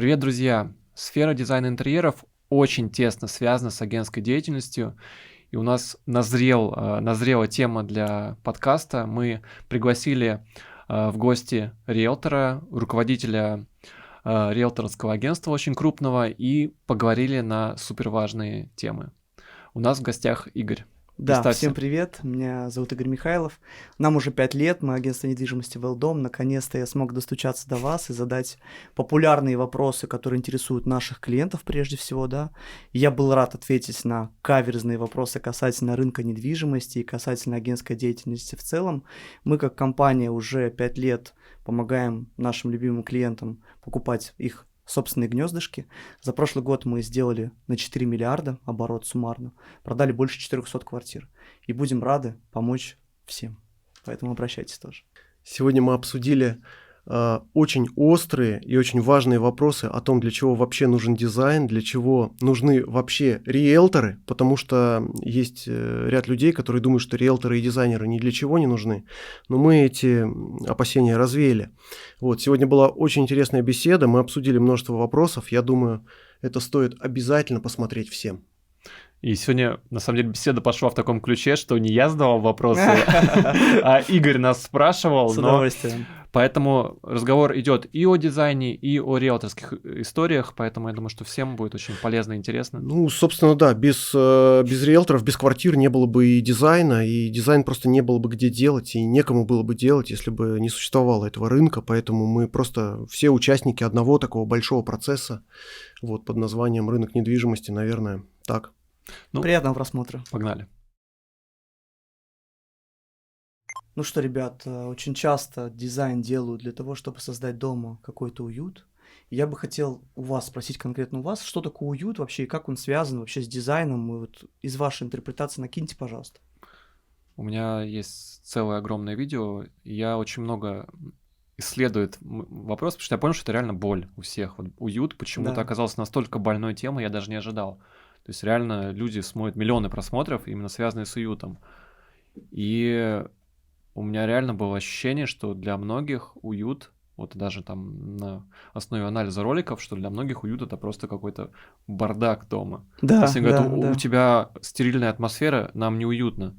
Привет, друзья! Сфера дизайна интерьеров очень тесно связана с агентской деятельностью, и у нас назрела тема для подкаста. Мы пригласили в гости риэлтора, руководителя риэлторского агентства очень крупного, и поговорили на суперважные темы. У нас в гостях Игорь. Да, Представься. всем привет, меня зовут Игорь Михайлов. Нам уже 5 лет, мы агентство недвижимости Велдом. Наконец-то я смог достучаться до вас и задать популярные вопросы, которые интересуют наших клиентов прежде всего, да. Я был рад ответить на каверзные вопросы касательно рынка недвижимости и касательно агентской деятельности в целом. Мы как компания уже 5 лет помогаем нашим любимым клиентам покупать их собственные гнездышки. За прошлый год мы сделали на 4 миллиарда оборот суммарно, продали больше 400 квартир. И будем рады помочь всем. Поэтому обращайтесь тоже. Сегодня мы обсудили очень острые и очень важные вопросы о том, для чего вообще нужен дизайн, для чего нужны вообще риэлторы, потому что есть ряд людей, которые думают, что риэлторы и дизайнеры ни для чего не нужны, но мы эти опасения развеяли. Вот, сегодня была очень интересная беседа, мы обсудили множество вопросов, я думаю, это стоит обязательно посмотреть всем. И сегодня, на самом деле, беседа пошла в таком ключе, что не я задавал вопросы, а Игорь нас спрашивал. С удовольствием. Поэтому разговор идет и о дизайне, и о риэлторских историях, поэтому я думаю, что всем будет очень полезно и интересно. Ну, собственно, да, без риэлторов, без квартир не было бы и дизайн просто не было бы где делать, и некому было бы делать, если бы не существовало этого рынка, поэтому мы просто все участники одного такого большого процесса, вот, под названием рынок недвижимости, наверное, так. Приятного просмотра. Погнали. Ну что, ребят, очень часто дизайн делают для того, чтобы создать дома какой-то уют. Я бы хотел у вас спросить конкретно у вас, что такое уют вообще и как он связан вообще с дизайном. И вот из вашей интерпретации накиньте, пожалуйста. У меня есть целое огромное видео, и я очень много исследую вопрос, потому что я понял, что это реально боль у всех. Вот уют почему-то оказался настолько больной темой, я даже не ожидал. То есть реально люди смотрят миллионы просмотров, именно связанные с уютом. И у меня реально было ощущение, что для многих уют, вот даже там на основе анализа роликов, что для многих уют это просто какой-то бардак дома. Да, то есть они говорят, у тебя стерильная атмосфера, нам неуютно.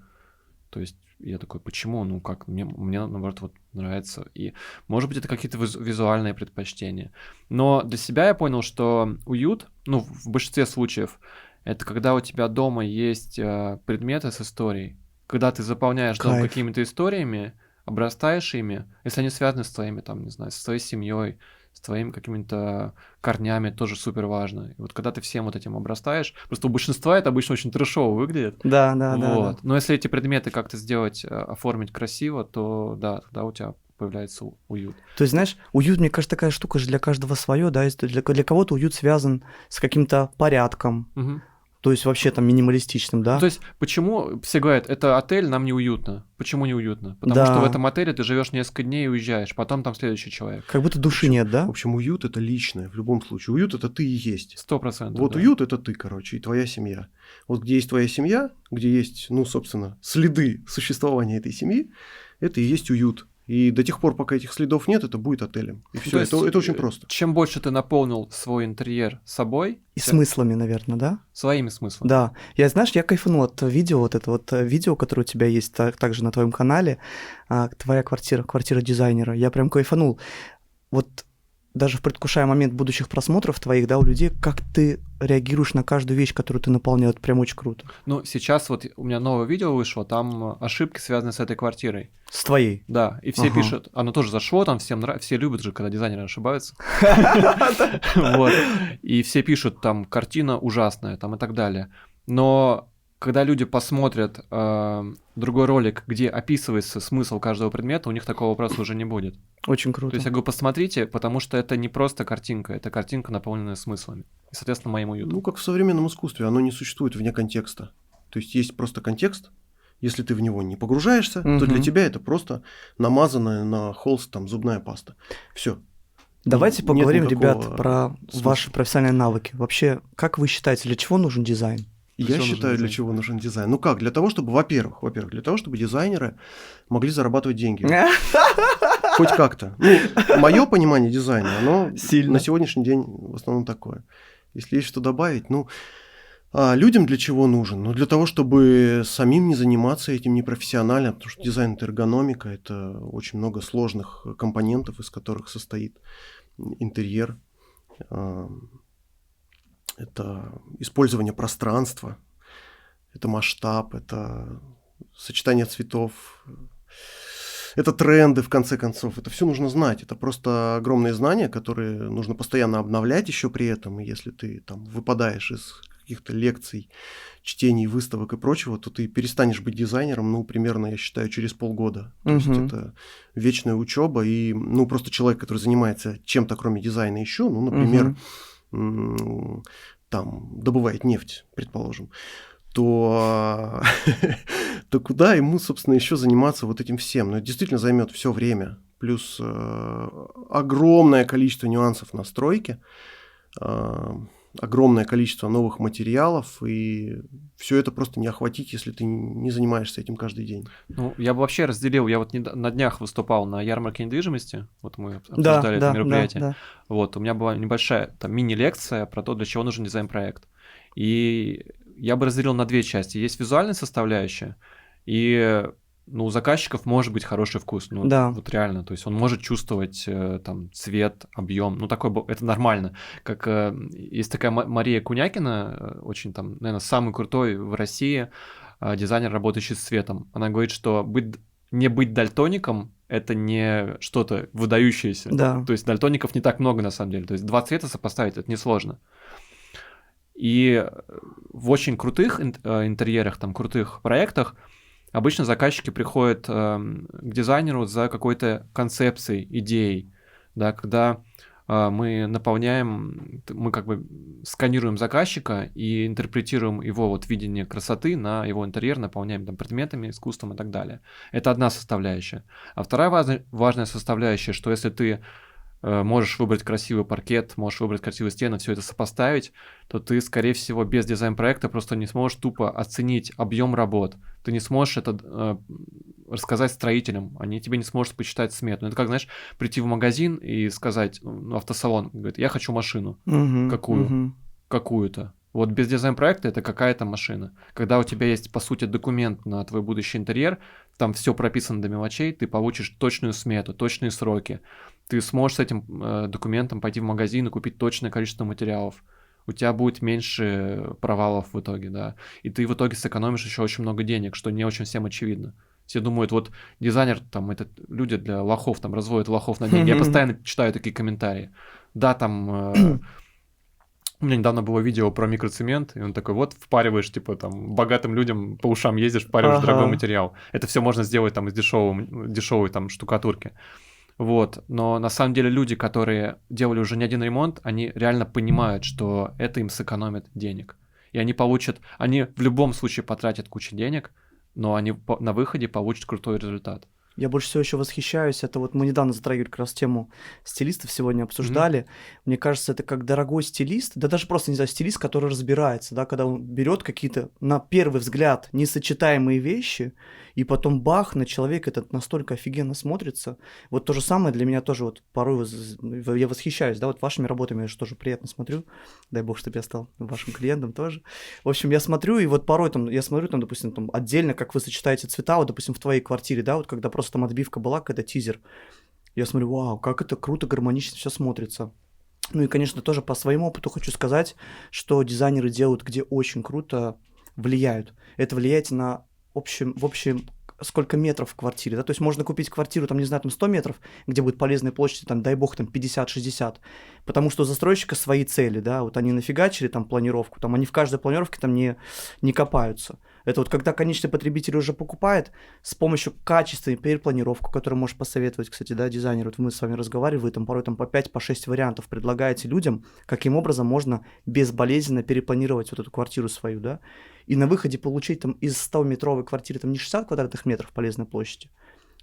То есть я такой, почему? Ну как, мне наоборот вот нравится. И может быть это какие-то визуальные предпочтения. Но для себя я понял, что уют, ну в большинстве случаев, это когда у тебя дома есть предметы с историей. Когда ты заполняешь дом какими-то историями, обрастаешь ими, если они связаны с твоими, там, не знаю, с твоей семьей, с твоими какими-то корнями, тоже супер важно. И вот когда ты всем вот этим обрастаешь, просто у большинства это обычно очень трэшово выглядит. Да. Но если эти предметы как-то сделать, оформить красиво, то да, тогда у тебя появляется уют. То есть, знаешь, уют, мне кажется, такая штука же для каждого свое, да, для кого-то уют связан с каким-то порядком. Угу. То есть вообще там минималистичным, да? Ну, то есть почему все говорят, это отель, нам неуютно? Почему неуютно? Потому что в этом отеле ты живешь несколько дней и уезжаешь, потом там следующий человек. Как будто души нет, да? В общем, уют – это личное, в любом случае. Уют – это ты и есть. 100%. Вот да. Уют – это ты, короче, и твоя семья. Вот где есть твоя семья, где есть, ну, собственно, следы существования этой семьи, это и есть уют. И до тех пор, пока этих следов нет, это будет отелем. И все, это очень просто. Чем больше ты наполнил свой интерьер собой... И смыслами, наверное, да? Своими смыслами. Да. Знаешь, я кайфанул от видео, вот это вот видео, которое у тебя есть также на твоем канале, твоя квартира дизайнера. Я прям кайфанул. Вот даже предвкушая момент будущих просмотров твоих, да, у людей, как ты реагируешь на каждую вещь, которую ты наполнял, это прям очень круто. Ну, сейчас вот у меня новое видео вышло, там ошибки, связанные с этой квартирой. С твоей? Да, и все пишут, оно тоже зашло, там всем нравится, все любят же, когда дизайнеры ошибаются. Вот, и все пишут, там, картина ужасная, там, и так далее. Но когда люди посмотрят другой ролик, где описывается смысл каждого предмета, у них такого вопроса уже не будет. Очень круто. То есть я говорю, посмотрите, потому что это не просто картинка, это картинка, наполненная смыслами. И, соответственно, моим уютом. Ну, как в современном искусстве, оно не существует вне контекста. То есть есть просто контекст, если ты в него не погружаешься, то для тебя это просто намазанная на холст там зубная паста. Все. Давайте поговорим, ребят, про ваши профессиональные навыки. Вообще, как вы считаете, для чего нужен дизайн? Я считаю, для чего нужен дизайн. Ну как? Для того, чтобы, во-первых, для того, чтобы дизайнеры могли зарабатывать деньги. Хоть как-то. Мое понимание дизайна, оно Сильно. на сегодняшний день в основном такое. Если есть что добавить, людям для чего нужен? Для того, чтобы самим не заниматься этим непрофессионально, потому что дизайн — это эргономика, это очень много сложных компонентов, из которых состоит интерьер. Это использование пространства, это масштаб, это сочетание цветов, это тренды, в конце концов. Это все нужно знать. Это просто огромные знания, которые нужно постоянно обновлять еще при этом. И если ты там выпадаешь из каких-то лекций, чтений, выставок и прочего, то ты перестанешь быть дизайнером, примерно, я считаю, через полгода. То есть это вечная учеба. И, просто человек, который занимается чем-то, кроме дизайна еще, например, там добывает нефть, предположим, то куда ему, собственно, еще заниматься вот этим всем? Это действительно займет все время. Плюс огромное количество нюансов настройки, огромное количество новых материалов, и все это просто не охватить, если ты не занимаешься этим каждый день. Я бы вообще разделил. Я вот на днях выступал на ярмарке недвижимости. Вот мы обсуждали это мероприятие. Вот, у меня была небольшая там мини-лекция про то, для чего нужен дизайн-проект. И я бы разделил на две части. Есть визуальная составляющая, и у заказчиков может быть хороший вкус. Вот реально. То есть он может чувствовать там цвет, объем. Это нормально. Как есть такая Мария Кунякина, очень там, наверное, самый крутой в России дизайнер, работающий с цветом. Она говорит, что не быть дальтоником — это не что-то выдающееся. Да. То есть дальтоников не так много на самом деле. То есть 2 цвета сопоставить — это несложно. И в очень крутых интерьерах, там, крутых проектах обычно заказчики приходят к дизайнеру за какой-то концепцией, идеей, да, когда мы как бы сканируем заказчика и интерпретируем его вот видение красоты на его интерьер, наполняем там предметами, искусством и так далее. Это одна составляющая. А вторая важная составляющая, что если ты можешь выбрать красивый паркет, можешь выбрать красивые стены, все это сопоставить, то ты, скорее всего, без дизайн-проекта просто не сможешь тупо оценить объем работ. Ты не сможешь это рассказать строителям, они тебе не смогут посчитать смету. Это как, знаешь, прийти в магазин и сказать, автосалон, говорит, я хочу машину. Какую-то. Вот без дизайн-проекта это какая-то машина. Когда у тебя есть, по сути, документ на твой будущий интерьер, там все прописано до мелочей, ты получишь точную смету, точные сроки. Ты сможешь с этим документом пойти в магазин и купить точное количество материалов. У тебя будет меньше провалов в итоге, да. И ты в итоге сэкономишь еще очень много денег, что не очень всем очевидно. Все думают, вот дизайнер, там, это люди для лохов, там, разводят лохов на деньги. Я постоянно читаю такие комментарии. Да, там... У меня недавно было видео про микроцемент, и он такой, вот впариваешь, типа, там, богатым людям по ушам ездишь, впариваешь дорогой материал. Это все можно сделать там из дешевой там штукатурки. Вот, но на самом деле люди, которые делали уже не один ремонт, они реально понимают, что это им сэкономит денег. И они в любом случае потратят кучу денег, но они на выходе получат крутой результат. Я больше всего еще восхищаюсь. Это вот мы недавно затрагивали как раз тему стилистов, сегодня обсуждали. Мне кажется, это как дорогой стилист, да даже просто, не знаю, стилист, который разбирается, да, когда он берет какие-то, на первый взгляд, несочетаемые вещи, и потом бах, на человека это настолько офигенно смотрится. Вот то же самое для меня тоже вот порой я восхищаюсь, да, вот вашими работами я же тоже приятно смотрю. Дай бог, чтобы я стал вашим клиентом тоже. В общем, я смотрю, и вот порой там, я смотрю там, допустим, там отдельно, как вы сочетаете цвета, вот, допустим, в твоей квартире, да, вот когда просто там отбивка была, какой-то тизер. Я смотрю, вау, как это круто, гармонично все смотрится. Ну и, конечно, тоже по своему опыту хочу сказать, что дизайнеры делают, где очень круто, влияют. Это влияет на в общем, сколько метров в квартире, да, то есть можно купить квартиру, там, не знаю, там 100 метров, где будет полезной площади, там, дай бог, там 50-60, потому что у застройщика свои цели, да, вот они нафигачили там планировку, там, они в каждой планировке там не копаются. Это вот когда конечный потребитель уже покупает, с помощью качественной перепланировки, которую можешь посоветовать, кстати, да, дизайнеру, вот мы с вами разговаривали, вы там порой там по 5-6 вариантов предлагаете людям, каким образом можно безболезненно перепланировать вот эту квартиру свою, да, и на выходе получить там из 100-метровой квартиры там не 60 квадратных метров полезной площади,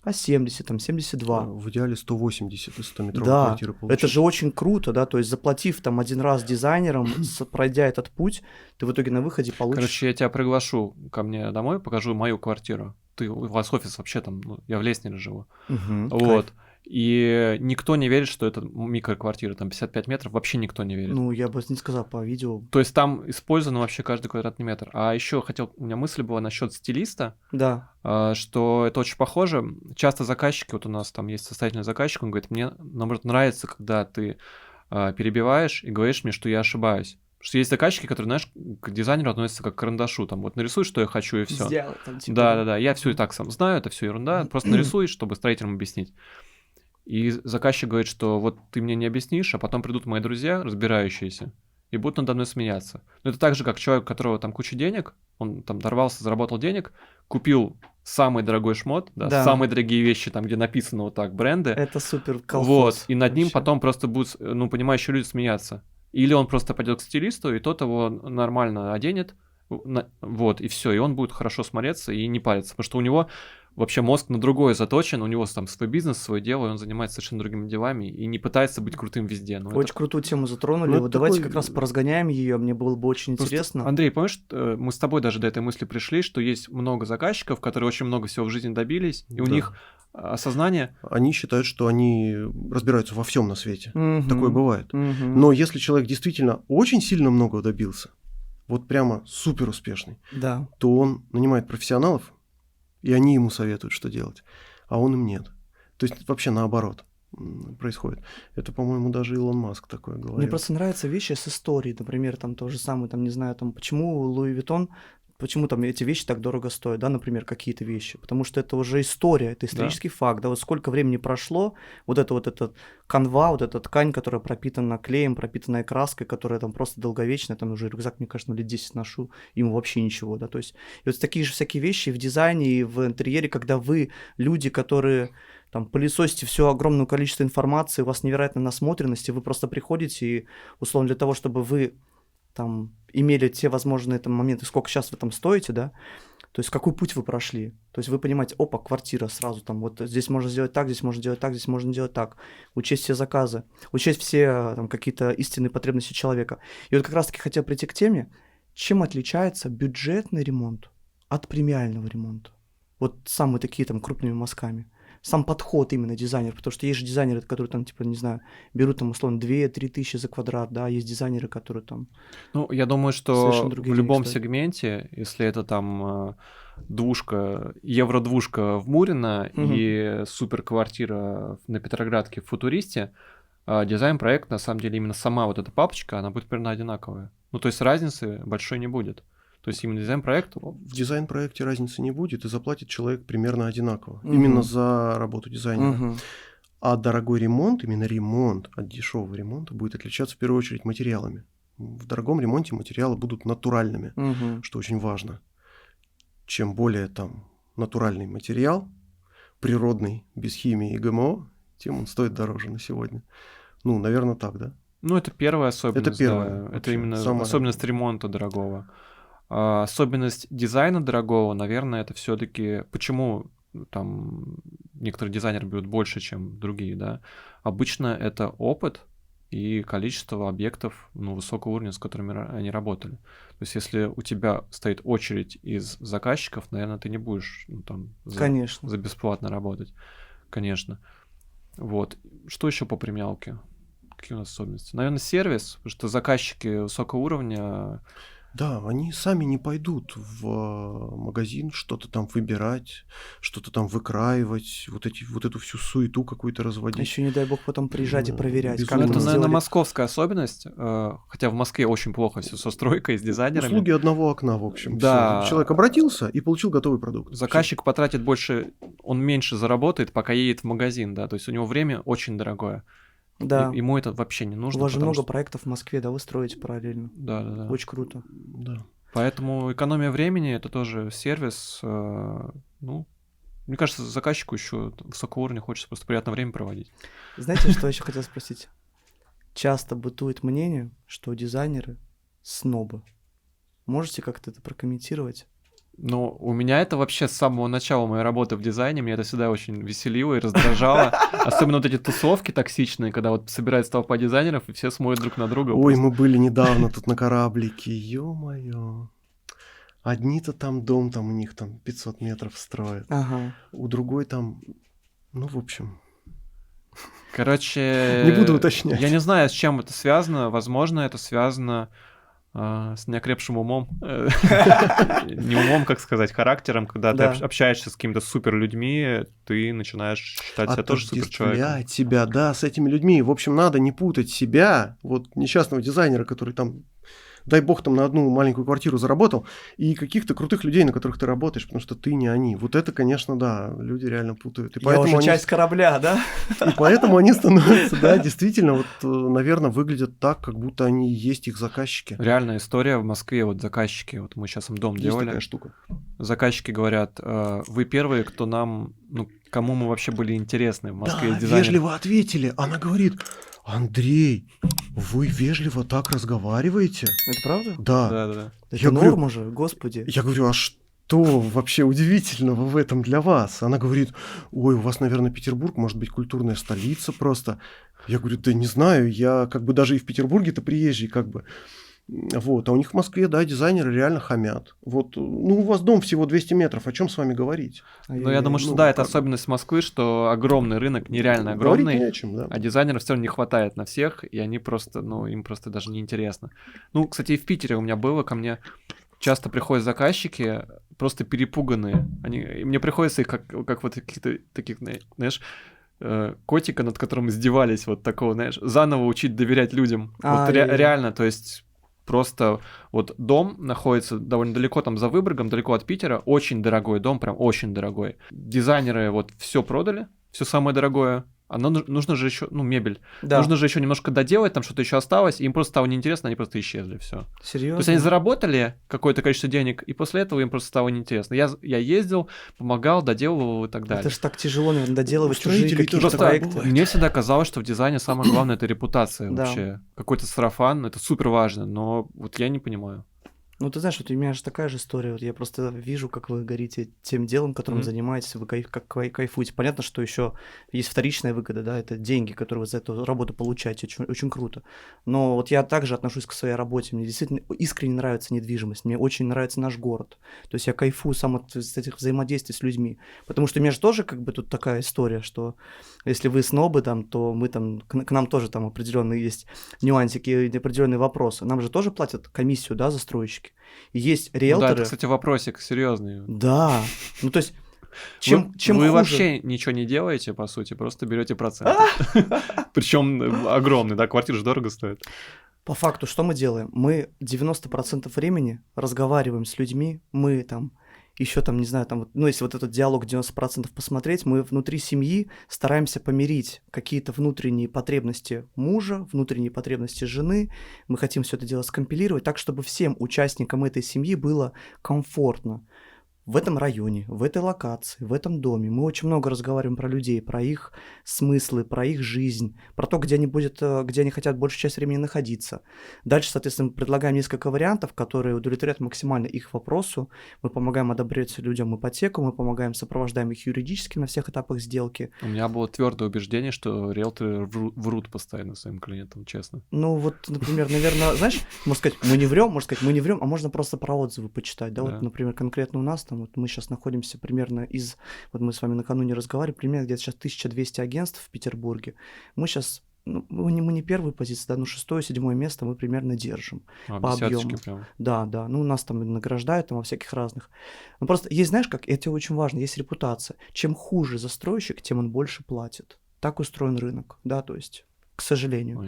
а 70, там 72. В идеале 180 из 100-метровой квартиры получить. Это же очень круто, да, то есть заплатив там один раз дизайнером, пройдя этот путь, ты в итоге на выходе получишь... Короче, я тебя приглашу ко мне домой, покажу мою квартиру. У вас офис вообще там, я в Леснере живу. Вот. И никто не верит, что это микроквартира, там 55 метров, вообще никто не верит. Ну, я бы не сказал по видео. То есть там использован вообще каждый квадратный метр. А еще у меня мысль была насчет стилиста, Да. что это очень похоже. Часто заказчики, вот у нас там есть состоятельный заказчик, он говорит, мне, наоборот, нравится, когда ты перебиваешь и говоришь мне, что я ошибаюсь. Потому что есть заказчики, которые, знаешь, к дизайнеру относятся как к карандашу. Там вот нарисуй, что я хочу, и все. Сделай там типа. Да, я все и так сам знаю, это все ерунда. Просто нарисуй, чтобы строителям объяснить. И заказчик говорит, что вот ты мне не объяснишь, а потом придут мои друзья, разбирающиеся, и будут надо мной смеяться. Но это так же, как человек, у которого там куча денег, он там дорвался, заработал денег, купил самый дорогой шмот, да, Да. самые дорогие вещи, там, где написано вот так, бренды. Это супер колхоз. Вот, и над ним вообще. потом просто будут, ну, понимающие люди смеяться. Или он просто пойдет к стилисту, и тот его нормально оденет, вот, и все, и он будет хорошо смотреться и не париться, потому что у него вообще мозг на другое заточен, у него там свой бизнес, свое дело, и он занимается совершенно другими делами и не пытается быть крутым везде. Но Очень крутую тему затронули. Ну, Вот это давайте такой- как раз поразгоняем ее. Мне было бы очень Просто, интересно. Андрей, помнишь, мы с тобой даже до этой мысли пришли, что есть много заказчиков, которые очень много всего в жизни добились, и у Да. них осознание... Они считают, что они разбираются во всем на свете. Мгм. Такое бывает. Мгм. Но если человек действительно очень сильно много добился, вот прямо супер успешный, Да. то он нанимает профессионалов, и они ему советуют, что делать, а он им нет. То есть вообще наоборот происходит. Это, по-моему, даже Илон Маск такое говорил. Мне просто нравятся вещи с историей. Например, там то же самое, там, не знаю, там, почему Луи Виттон, почему там эти вещи так дорого стоят, да, например, какие-то вещи. Потому что это уже история, это исторический факт, да, вот сколько времени прошло, вот эта канва, вот эта ткань, которая пропитана клеем, пропитанная краской, которая там просто долговечная, там уже рюкзак, мне кажется, лет 10 ношу, ему вообще ничего, да, то есть, и вот такие же всякие вещи в дизайне и в интерьере, когда вы, люди, которые там пылесосите все огромное количество информации, у вас невероятная насмотренность, и вы просто приходите и, условно, для того, чтобы вы там имели те возможные там моменты, сколько сейчас вы там стоите, да, то есть какой путь вы прошли. То есть вы понимаете, опа, квартира сразу там, вот здесь можно сделать так, здесь можно делать так, здесь можно делать так. Учесть все заказы, учесть все там какие-то истинные потребности человека. И вот как раз-таки хотел прийти к теме, чем отличается бюджетный ремонт от премиального ремонта? Вот самые такие там крупными мазками. Сам подход именно дизайнер, потому что есть же дизайнеры, которые там, типа, не знаю, берут там, условно, 2-3 тысячи за квадрат, да, есть дизайнеры, которые там... Ну, я думаю, что Совершенно в другие любом деньги стоят. сегменте, если это там двушка, евро-двушка в Мурино Мгм. и суперквартира на Петроградке в Футуристе, дизайн-проект, на самом деле, именно сама вот эта папочка, она будет примерно одинаковая. Ну, то есть разницы большой не будет. То есть именно дизайн-проект... В дизайн-проекте разницы не будет, и заплатит человек примерно одинаково. Мгм. Именно за работу дизайнера. Мгм. А дорогой ремонт, именно ремонт от дешевого ремонта будет отличаться в первую очередь материалами. В дорогом ремонте материалы будут натуральными, Мгм. что очень важно. Чем более там натуральный материал, природный, без химии и ГМО, тем он стоит дороже на сегодня. Ну, наверное, так, да? Ну, это первая особенность, первая да. Это вообще, именно самая особенность ремонта дорогого. А особенность дизайна дорогого, наверное, это все-таки почему там некоторые дизайнеры берут больше, чем другие, да. Обычно это опыт и количество объектов, ну, высокого уровня, с которыми они работали. То есть, если у тебя стоит очередь из заказчиков, наверное, ты не будешь ну, там Конечно. за бесплатно работать, конечно. Вот. Что еще по премиалке? Какие у нас особенности? Наверное, сервис, потому что заказчики высокого уровня... Да, они сами не пойдут в магазин что-то там выбирать, что-то там выкраивать, вот эту всю суету какую-то разводить. Еще не дай бог потом приезжать и Ну, проверять, как безумно. Ну, там это, наверное, сделали. московская особенность, хотя в Москве очень плохо все со стройкой, с дизайнерами. Услуги одного окна, в общем. Да. Всё. Человек обратился и получил готовый продукт. Заказчик потратит больше, он меньше заработает, пока едет в магазин, да, то есть у него время очень дорогое. Да. Ему это вообще не У нужно. вас же потому много что- проектов в Москве, да, вы строите параллельно. Да. Очень круто. Да. Поэтому экономия времени это тоже сервис. Ну, мне кажется, заказчику еще высокого уровня хочется просто приятное время проводить. Знаете, что еще хотел спросить? Часто бытует мнение, что дизайнеры снобы. Можете как-то это прокомментировать? Ну, у меня это вообще с самого начала моей работы в дизайне, меня это всегда очень веселило и раздражало. Особенно вот эти тусовки токсичные, когда вот собирается толпа дизайнеров, и все смотрят друг на друга. Ой, просто. мы были недавно тут на кораблике, ё-моё. Одни-то там дом, там у них там 500 метров строят. Ага. У другой там, ну, в общем, Короче, Не буду уточнять. я не знаю, с чем это связано. Возможно, это связано с неокрепшим умом. Не умом, как сказать, характером. Когда ты общаешься с какими-то супер людьми, ты начинаешь считать себя тоже супер человеком. Отождествлять себя, да, с этими людьми. В общем, надо не путать себя, вот несчастного дизайнера, который там, дай бог, там на одну маленькую квартиру заработал, и каких-то крутых людей, на которых ты работаешь, потому что ты не они. Вот это, конечно, да, люди реально путают. И Я уже часть корабля, да? И поэтому они становятся, да, действительно, вот, наверное, выглядят так, как будто они и есть их заказчики. Реальная история в Москве, вот заказчики, вот мы сейчас им дом Есть делали. такая штука. Заказчики говорят, вы первые, кто нам, ну, кому мы вообще были интересны в Москве, Да, дизайнеры. вежливо ответили. Она говорит: Андрей, вы вежливо так разговариваете? Это правда? Да. Да. Это Я говорю- норма же, господи. Я говорю, а что вообще удивительного в этом для вас? Она говорит: ой, у вас, наверное, Петербург, может быть, культурная столица просто. Я говорю, да не знаю, я как бы даже и в Петербурге-то приезжий, как бы. Вот, а у них в Москве, да, дизайнеры реально хамят. Вот, ну, у вас дом всего 200 метров, о чем с вами говорить? Но я думаю, что ну, да, это как бы. особенность Москвы, что огромный рынок, нереально Говорить огромный, не о чем, да. а дизайнеров все равно не хватает на всех, и они просто, ну, им просто даже не интересно. Ну, кстати, и в Питере у меня было, ко мне часто приходят заказчики, просто перепуганные. И мне приходится их как вот каких-то таких, знаешь, котика, над которым издевались, вот такого, знаешь, заново учить доверять людям. Вот реально, то есть просто вот дом находится довольно далеко, там за Выборгом, далеко от Питера, очень дорогой дом, прям очень дорогой. Дизайнеры вот все продали, все самое дорогое, а нужно же еще, ну, мебель. Да. Нужно же еще немножко доделать, там что-то еще осталось, и им просто стало неинтересно, они просто исчезли, все. Серьезно? То есть они заработали какое-то количество денег, и после этого им просто стало неинтересно. Я ездил, помогал, доделывал и так далее. Это же так тяжело, наверное, доделывать чужие какие-то проекты. Мне всегда казалось, что в дизайне самое главное — это репутация вообще. Какой-то сарафан, это супер важно, но вот я не понимаю. Ну, ты знаешь, вот у меня же такая же история. Вот я просто вижу, как вы горите тем делом, которым занимаетесь, вы как кайфуете. Понятно, что еще есть вторичная выгода, да, это деньги, которые вы за эту работу получаете, очень, очень круто. Но вот я также отношусь к своей работе. Мне действительно искренне нравится недвижимость, мне очень нравится наш город. То есть я кайфую сам от этих взаимодействий с людьми. Потому что у меня же тоже как бы тут такая история, что если вы снобы там, то мы там, к нам тоже там определенные есть нюансики и определенные вопросы. Нам же тоже платят комиссию, да, застройщики. И есть риэлторы... Ну да, это, кстати, вопросик серьезный. Да, ну то есть чем вы хуже... вообще ничего не делаете, по сути, просто берете процент. Причем огромный, да, квартира же дорого стоит. По факту, что мы делаем? Мы 90% времени разговариваем с людьми, мы там еще там, не знаю, там, ну, если вот этот диалог 90% посмотреть, мы внутри семьи стараемся помирить какие-то внутренние потребности мужа, внутренние потребности жены. Мы хотим все это дело скомпилировать так, чтобы всем участникам этой семьи было комфортно. В этом районе, в этой локации, в этом доме. Мы очень много разговариваем про людей, про их смыслы, про их жизнь, про то, где они хотят большую часть времени находиться. Дальше, соответственно, предлагаем несколько вариантов, которые удовлетворяют максимально их вопросу. Мы помогаем одобрять людям ипотеку, мы помогаем, сопровождаем их юридически на всех этапах сделки. У меня было твердое убеждение, что риэлторы врут постоянно своим клиентам, честно. Ну вот, например, наверное, знаешь, можно сказать, мы не врем, а можно просто про отзывы почитать. Да? Вот, например, конкретно у нас там вот мы сейчас находимся примерно вот мы с вами накануне разговаривали, примерно где-то сейчас 1200 агентств в Петербурге. Мы сейчас, ну, мы не первую позицию, да, но 6-7 место мы примерно держим по объему. Прям. Да, ну у нас там награждают там во всяких разных. Ну просто есть, знаешь, как, это очень важно, есть репутация. Чем хуже застройщик, тем он больше платит. Так устроен рынок, да, то есть... к сожалению.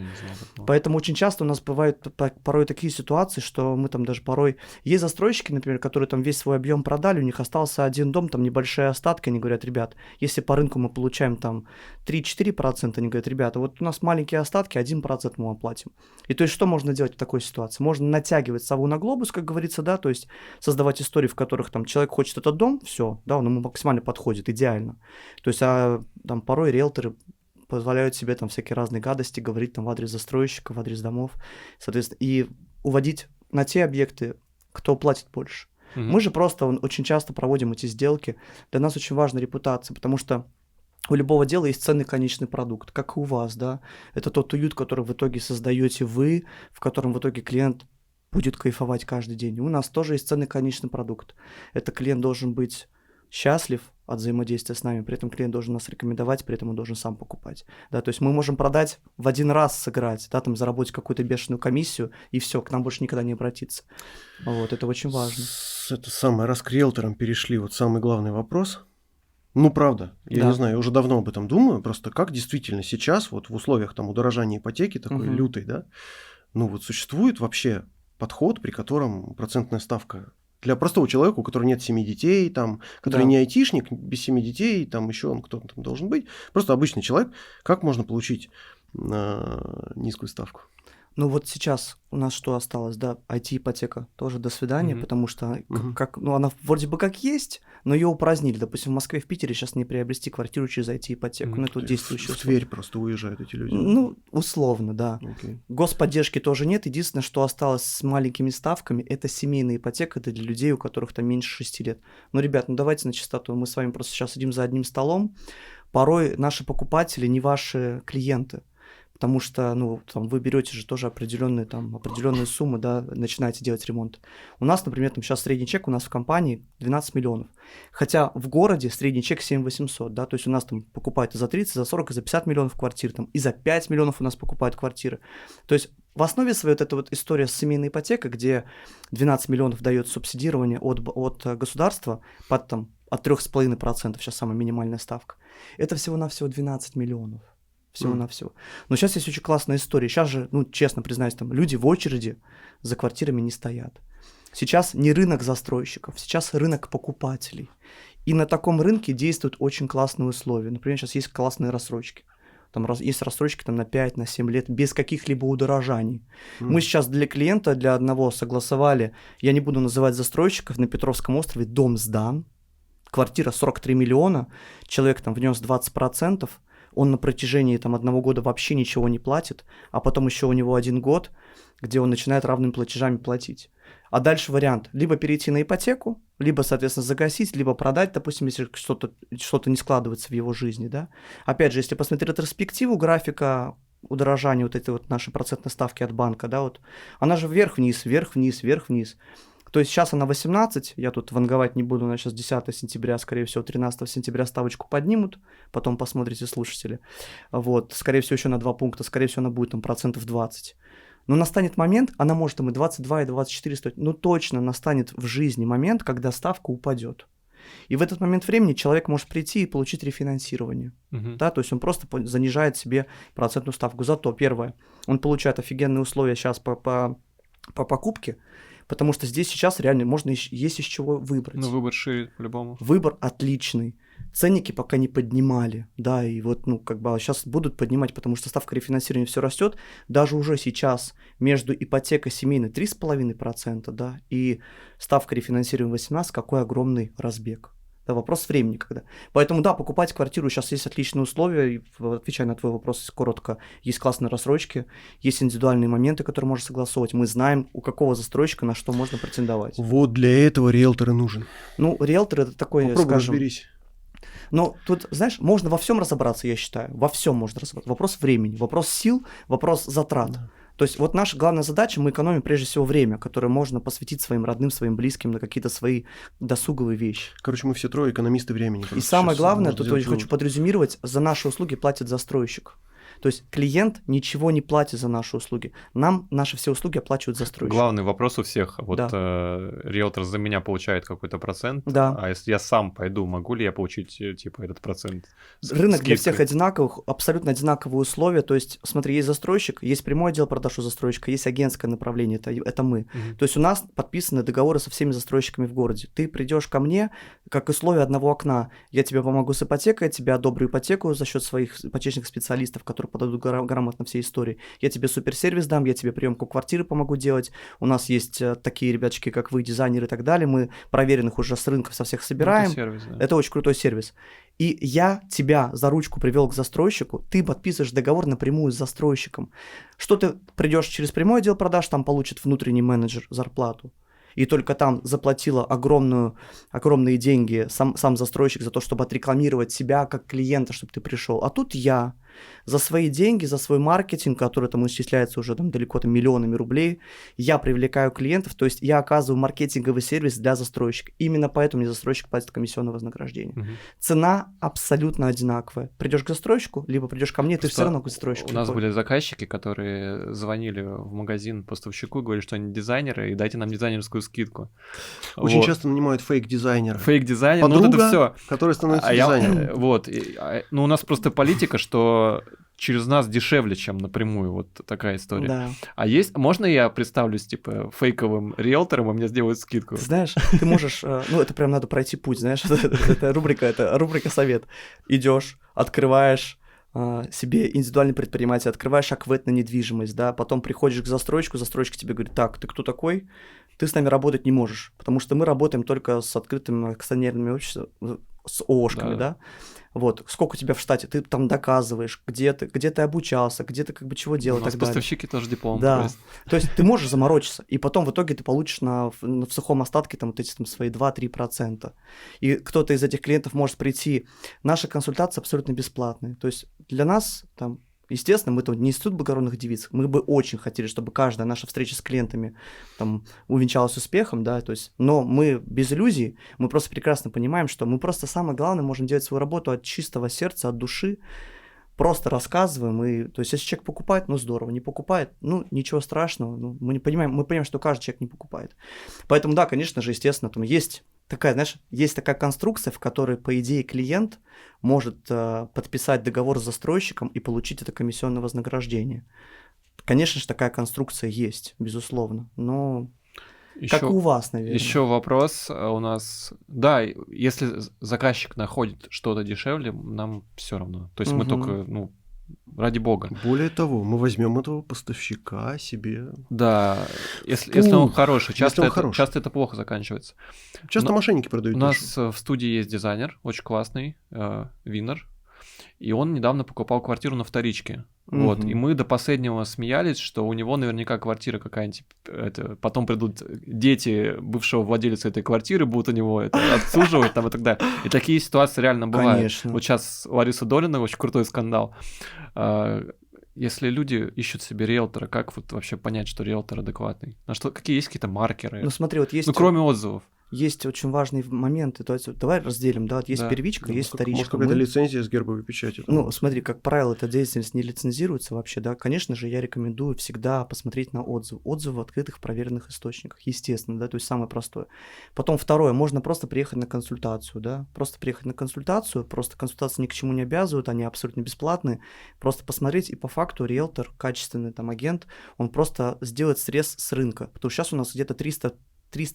Поэтому очень часто у нас бывают порой такие ситуации, что мы там даже порой... Есть застройщики, например, которые там весь свой объем продали, у них остался один дом, там небольшие остатки, они говорят, ребят, если по рынку мы получаем там 3-4%, они говорят, ребята, вот у нас маленькие остатки, 1% мы оплатим. И то есть что можно делать в такой ситуации? Можно натягивать сову на глобус, как говорится, да, то есть создавать истории, в которых там человек хочет этот дом, все, да, он ему максимально подходит, идеально. То есть там порой риэлторы позволяют себе там всякие разные гадости говорить там в адрес застройщика, в адрес домов, соответственно, и уводить на те объекты, кто платит больше. Мы же просто очень часто проводим эти сделки. Для нас очень важна репутация, потому что у любого дела есть ценный конечный продукт, как и у вас, да. Это тот уют, который в итоге создаете вы, в котором в итоге клиент будет кайфовать каждый день. У нас тоже есть ценный конечный продукт. Это клиент должен быть счастлив от взаимодействия с нами, при этом клиент должен нас рекомендовать, при этом он должен сам покупать. Да, то есть мы можем продать в один раз, сыграть, да, там заработать какую-то бешеную комиссию, и все, к нам больше никогда не обратиться. Вот, это очень важно. Это самое, раз к риэлторам перешли, вот самый главный вопрос. Ну, правда, я Да. не знаю, я уже давно об этом думаю, просто как действительно сейчас, вот в условиях там удорожания ипотеки такой Мгм. лютой, да, ну вот существует вообще подход, при котором процентная ставка для простого человека, у которого нет 7 детей, там, который Да. не айтишник, без 7 детей, там еще он кто-то там должен быть, просто обычный человек, как можно получить низкую ставку? Ну вот сейчас у нас что осталось, да, IT-ипотека тоже до свидания, Мгм. потому что Мгм. ну она вроде бы как есть, но ее упразднили. Допустим, в Москве, в Питере сейчас не приобрести квартиру через IT-ипотеку, Мгм. ну это В действующее Тверь просто уезжают эти люди. Ну, условно, да. Окей. Господдержки тоже нет. Единственное, что осталось с маленькими ставками, это семейная ипотека, это для людей, у которых там меньше 6 лет. Но, ребят, ну давайте на чистоту, мы с вами просто сейчас сидим за одним столом. Порой наши покупатели не ваши клиенты. Потому что, ну, там, вы берете же тоже определенные суммы, да, начинаете делать ремонт. У нас, например, там сейчас средний чек у нас в компании 12 миллионов. Хотя в городе средний чек 7 800, да, то есть у нас там покупают и за 30, и за 40, и за 50 миллионов квартир, там, и за 5 миллионов у нас покупают квартиры. То есть в основе своей вот эта вот история с семейной ипотекой, где 12 миллионов дает субсидирование от государства под там от 3,5%, сейчас самая минимальная ставка, это всего-навсего 12 миллионов. Всего-навсего. Но сейчас есть очень классная история. Сейчас же, ну, честно признаюсь, там люди в очереди за квартирами не стоят. Сейчас не рынок застройщиков, сейчас рынок покупателей. И на таком рынке действуют очень классные условия. Например, сейчас есть классные рассрочки. Там есть рассрочки там, на 5, на 7 лет без каких-либо удорожаний. Мы сейчас для клиента, для одного согласовали, я не буду называть застройщиков, на Петровском острове дом сдан, квартира 43 миллиона, человек там внес 20%, он на протяжении там 1 года вообще ничего не платит, а потом еще у него 1 год, где он начинает равными платежами платить. А дальше вариант: либо перейти на ипотеку, либо, соответственно, загасить, либо продать, допустим, если что-то не складывается в его жизни, да. Опять же, если посмотреть ретроспективу графика удорожания вот этой вот нашей процентной ставки от банка, да, вот, она же вверх-вниз, вверх-вниз, вверх-вниз. То есть сейчас она 18, я тут ванговать не буду, у нас сейчас 10 сентября, скорее всего, 13 сентября ставочку поднимут, потом посмотрите, слушатели. Вот, скорее всего, еще на 2 пункта, скорее всего, она будет там 20%. Но настанет момент, она может там и 22, и 24 стоить, но точно настанет в жизни момент, когда ставка упадет. И в этот момент времени человек может прийти и получить рефинансирование. Мгм. Да, то есть он просто занижает себе процентную ставку. Зато, первое, он получает офигенные условия сейчас по покупке, потому что здесь сейчас реально есть из чего выбрать. Ну, выбор шире, по-любому. Выбор отличный. Ценники пока не поднимали, да, и вот, ну, как бы сейчас будут поднимать, потому что ставка рефинансирования все растет. Даже уже сейчас между ипотекой семейной 3,5%, да, и ставка рефинансирования 18%, какой огромный разбег. Да, вопрос времени когда. Поэтому, да, покупать квартиру сейчас есть отличные условия. И, отвечая на твой вопрос коротко, есть классные рассрочки, есть индивидуальные моменты, которые можно согласовывать. Мы знаем, у какого застройщика на что можно претендовать. Вот для этого риэлтор и нужен. Ну, риэлтор это такой, Попробуй скажем... разберись. Но тут, знаешь, можно во всем разобраться, я считаю. Во всем можно разобраться. Вопрос времени, вопрос сил, вопрос затрат. Да. То есть вот наша главная задача, мы экономим прежде всего время, которое можно посвятить своим родным, своим близким на какие-то свои досуговые вещи. Короче, мы все трое экономисты времени. И просто самое сейчас главное, можно тут сделать очень хочу вывод. подрезюмировать, за наши услуги платит застройщик. То есть клиент ничего не платит за наши услуги. Нам наши все услуги оплачивают застройщик. Главный вопрос у всех. Вот Да. риэлтор за меня получает какой-то процент, Да. а если я сам пойду, могу ли я получить, типа, этот процент? Рынок для всех скидкой? одинаковых, абсолютно одинаковые условия. То есть, смотри, есть застройщик, есть прямой отдел продаж у застройщика, есть агентское направление, это мы. Мгм. То есть у нас подписаны договоры со всеми застройщиками в городе. Ты придешь ко мне, как условие одного окна. Я тебе помогу с ипотекой, я тебе одобрю ипотеку за счет своих ипотечных специалистов, которые подадут грамотно все истории. Я тебе суперсервис дам, я тебе приемку квартиры помогу делать. У нас есть такие ребяточки, как вы, дизайнеры и так далее. Мы проверенных уже с рынков со всех собираем. Это сервис, да. Это очень крутой сервис. И я тебя за ручку привел к застройщику, ты подписываешь договор напрямую с застройщиком. Что ты придешь через прямой отдел продаж, там получит внутренний менеджер зарплату. И только там заплатила огромные деньги сам застройщик за то, чтобы отрекламировать себя как клиента, чтобы ты пришел. А тут я За свои деньги, за свой маркетинг, который там исчисляется уже там далеко там миллионами рублей, я привлекаю клиентов, то есть я оказываю маркетинговый сервис для застройщика. Именно поэтому мне застройщик платит комиссионное вознаграждение. Цена абсолютно одинаковая. Придешь к застройщику, либо придешь ко мне, ты все равно к застройщику. У нас были заказчики, которые звонили в магазин поставщику и говорили, что они дизайнеры, и дайте нам дизайнерскую скидку. Очень Вот. часто нанимают фейк-дизайнера. Фейк-дизайнер, ну Подруга, вот это все. который становится дизайнером. Вот. Ну, у нас просто политика, что через нас дешевле, чем напрямую. Вот такая история. Да. А есть... Можно я представлюсь, типа, фейковым риэлтором, и мне сделают скидку? Ты знаешь, ты можешь... Ну, это прям надо пройти путь, знаешь. Это рубрика «Совет». Идешь, открываешь себе индивидуальный предприниматель, открываешь АКВЭД на недвижимость, да, потом приходишь к застройщику, застройщик тебе говорит: так, ты кто такой? Ты с нами работать не можешь, потому что мы работаем только с открытыми акционерными обществами, с ООшками, да. Вот, сколько у тебя в штате, ты там доказываешь, где ты обучался, где ты как бы чего делал и У нас так далее. поставщики тоже диплом. Да, то есть ты можешь заморочиться, и потом в итоге ты получишь в сухом остатке там вот эти там свои 2-3%. И кто-то из этих клиентов может прийти. Наши консультации абсолютно бесплатные. То есть для нас там, естественно, мы там не институт благородных девиц, мы бы очень хотели, чтобы каждая наша встреча с клиентами там увенчалась успехом, да, то есть, но мы без иллюзий, мы просто прекрасно понимаем, что мы просто самое главное можем делать свою работу от чистого сердца, от души, просто рассказываем, и, то есть, если человек покупает, ну здорово, не покупает, ну ничего страшного, ну, мы понимаем, что каждый человек не покупает. Поэтому, да, конечно же, естественно, там есть такая, знаешь, есть такая конструкция, в которой, по идее, клиент может подписать договор с застройщиком и получить это комиссионное вознаграждение. Конечно же, такая конструкция есть, безусловно, но как и у вас, наверное. Еще вопрос у нас. Да, если заказчик находит что-то дешевле, нам все равно. То есть мы только, ну, ради бога. Более того, мы возьмем этого поставщика себе. Да, если он хороший. Если он хороший. Часто это плохо заканчивается. Часто мошенники продают. У нас в студии есть дизайнер, очень классный, Винер. И он недавно покупал квартиру на вторичке. Вот. И мы до последнего смеялись, что у него наверняка квартира какая-нибудь. Потом придут дети бывшего владельца этой квартиры, будут у него это обслуживать там и так далее. И такие ситуации реально бывают. Конечно. Вот сейчас Лариса Долина, очень крутой скандал. Если люди ищут себе риэлтора, как вот вообще понять, что риэлтор адекватный? Какие есть какие-то маркеры? Ну смотри, вот есть... Ну, кроме отзывов. Есть очень важные моменты. То есть, давай разделим, да, вот есть первичка, есть вторичка. Может, какая-то лицензия с гербовой печатью. Ну, смотри, как правило, эта деятельность не лицензируется вообще, да. Конечно же, я рекомендую всегда посмотреть на отзывы. Отзывы в открытых проверенных источниках, естественно, да, то есть самое простое. Потом второе, можно просто приехать на консультацию, да, просто консультация ни к чему не обязывает, они абсолютно бесплатные, просто посмотреть, и по факту риэлтор, качественный там агент, он просто сделает срез с рынка, потому что сейчас у нас где-то 300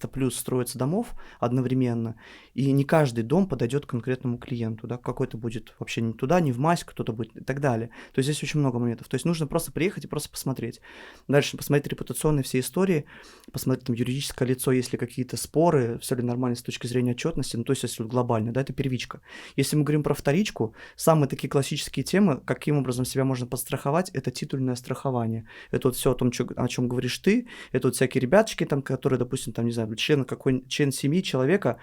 плюс строится домов одновременно, и не каждый дом подойдет к конкретному клиенту, да, какой-то будет вообще не туда, не в мазь, кто-то будет и так далее. То есть здесь очень много моментов. То есть нужно просто приехать и просто посмотреть. Дальше посмотреть репутационные все истории, посмотреть там юридическое лицо, есть ли какие-то споры, все ли нормально с точки зрения отчетности, ну то есть если глобально, да, это первичка. Если мы говорим про вторичку, самые такие классические темы, каким образом себя можно подстраховать, это титульное страхование. Это вот все о чем говоришь ты, это вот всякие ребяточки там, которые, допустим, там, не знаю, член семьи человека,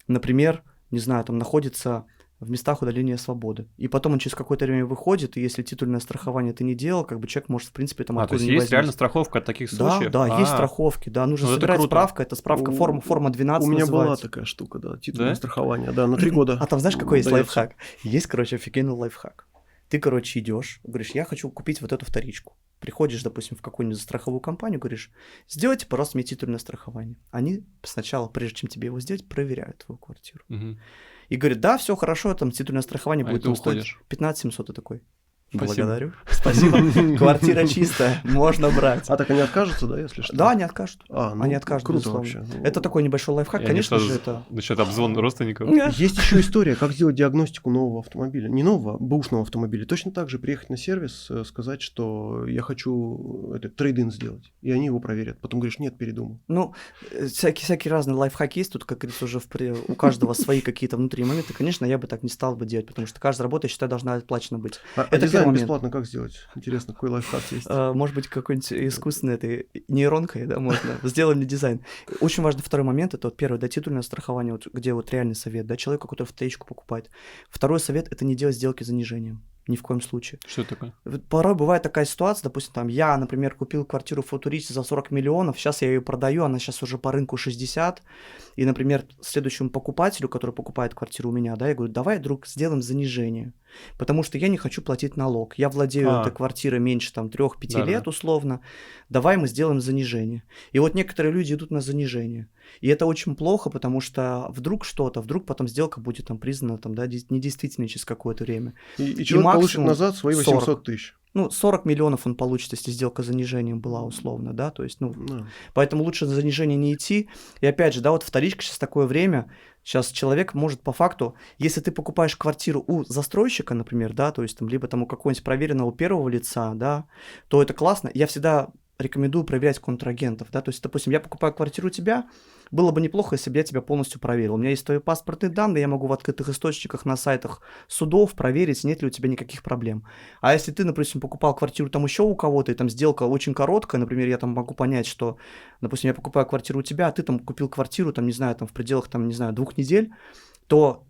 например, не знаю, там находится в местах удаления свободы. И потом он через какое-то время выходит, и если титульное страхование ты не делал, как бы человек может, в принципе, там то есть есть реально страховка от таких случаев? Да, есть страховки, да, нужно собирать справку, это справка форма 12 У меня называется. была такая штука, да, титульное страхование, да, на 3 года. А там знаешь, какой есть лайфхак? Есть, короче, офигенный лайфхак. Ты, короче, идешь, говоришь: я хочу купить вот эту вторичку. Приходишь, допустим, в какую-нибудь страховую компанию, говоришь: сделайте, пожалуйста, мне титульное страхование. Они сначала, прежде чем тебе его сделать, проверяют твою квартиру. И говорят: да, все хорошо, там титульное страхование будет стоить 15 700, и такой: благодарю, спасибо, квартира чистая, можно брать. А так они откажутся, да, если что? Да, они откажут. Они откажут, круто безусловно. вообще. Это такой небольшой лайфхак, конечно же, это... Насчет обзвон родственников. Есть еще история, как сделать диагностику нового автомобиля. Не нового, бэушного автомобиля. Точно так же приехать на сервис, сказать, что я хочу трейд-ин сделать. И они его проверят. Потом говоришь: нет, передумал. Ну, всякие разные лайфхаки есть. Тут, как говорится, уже у каждого свои какие-то внутренние моменты. Конечно, я бы так не стал бы делать, потому что каждая работа, я считаю, должна оплачена быть. Это дизайн бесплатно как сделать? Интересно, какой лайфхак есть? Может быть, какой-нибудь искусственной этой нейронкой, да, можно. Сделаем мне дизайн. Очень важный второй момент, это вот первое, да, титульное страхование, вот, где вот реальный совет, да, человеку, который вторичку покупает. Второй совет — это не делать сделки с занижением. Ни в коем случае. Что это такое? Вот порой бывает такая ситуация, допустим, там я, например, купил квартиру в Футуристе за 40 миллионов, сейчас я ее продаю, она сейчас уже по рынку 60, и, например, следующему покупателю, который покупает квартиру у меня, да, я говорю, давай, друг, сделаем занижение, потому что я не хочу платить налог, я владею этой квартирой меньше там 3-5 Да-да. лет условно, давай мы сделаем занижение. И вот некоторые люди идут на занижение, и это очень плохо, потому что вдруг потом сделка будет там признана там, да, недействительной через какое-то время. И человек получит максимум назад свои 40. 800 тысяч. Ну, 40 миллионов он получит, если сделка с занижением была условно, да, то есть, ну, Да. поэтому лучше на занижение не идти. И опять же, да, вот вторичка сейчас такое время, сейчас человек может по факту, если ты покупаешь квартиру у застройщика, например, да, то есть там либо там у какого-нибудь проверенного первого лица, да, то это классно. Я всегда рекомендую проверять контрагентов, да, то есть, допустим, я покупаю квартиру у тебя, было бы неплохо, если бы я тебя полностью проверил. У меня есть твои паспортные данные, я могу в открытых источниках на сайтах судов проверить, нет ли у тебя никаких проблем. А если ты, допустим, покупал квартиру там еще у кого-то, и там сделка очень короткая, например, я там могу понять, что, допустим, я покупаю квартиру у тебя, а ты там купил квартиру, там, не знаю, там в пределах, там, не знаю, 2 недель, то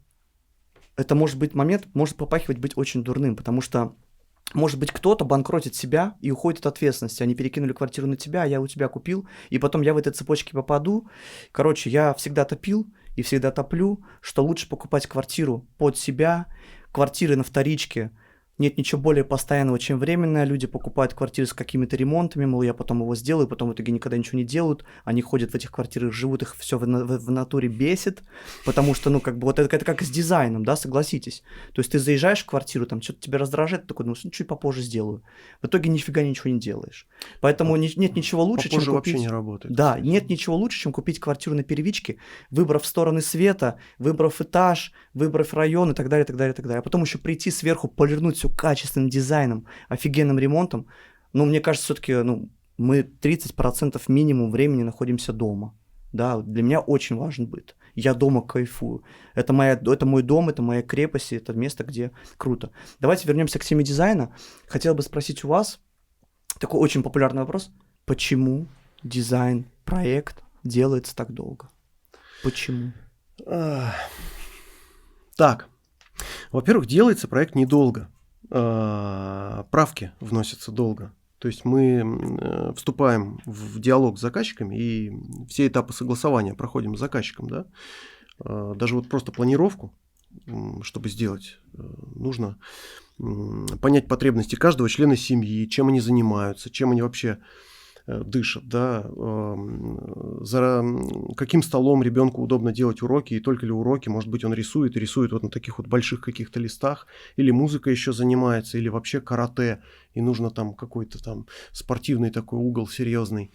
это может быть момент, может попахивать быть очень дурным, потому что может быть, кто-то банкротит себя и уходит от ответственности. Они перекинули квартиру на тебя, а я у тебя купил, и потом я в этой цепочке попаду. Короче, я всегда топил и всегда топлю, что лучше покупать квартиру под себя. Квартиры на вторичке нет ничего более постоянного, чем временное. Люди покупают квартиры с какими-то ремонтами, мол, я потом его сделаю, потом в итоге никогда ничего не делают. Они ходят в этих квартирах, живут, их все в натуре бесит, потому что, ну, как бы вот это как с дизайном, да, согласитесь. То есть ты заезжаешь в квартиру, там что-то тебя раздражает, ты такой, ну, чуть попозже сделаю. В итоге нифига ничего не делаешь. Поэтому нет ничего лучше, чем Попозже купить... вообще не работает. Да, кстати. нет ничего лучше, чем купить квартиру на первичке, выбрав стороны света, выбрав этаж, выбрав район и так далее, так далее, так далее. А потом еще прийти сверху, полирнуть все качественным дизайном, офигенным ремонтом. Но мне кажется, все-таки, ну, мы 30% минимум времени находимся дома. Да, для меня очень важен быт. Я дома кайфую. Это мой дом, это моя крепость, это место, где круто. Давайте вернемся к теме дизайна. Хотел бы спросить у вас такой очень популярный вопрос. Почему дизайн-проект делается так долго? Почему? Так, во-первых, делается проект недолго. Правки вносятся долго. То есть мы вступаем в диалог с заказчиками и все этапы согласования проходим с заказчиком. Да? Даже вот просто планировку, чтобы сделать, нужно понять потребности каждого члена семьи, чем они занимаются, чем они вообще дышат, да, за каким столом ребенку удобно делать уроки, и только ли уроки, может быть, он рисует вот на таких вот больших каких-то листах, или музыка еще занимается, или вообще карате, и нужно там какой-то там спортивный такой угол серьезный.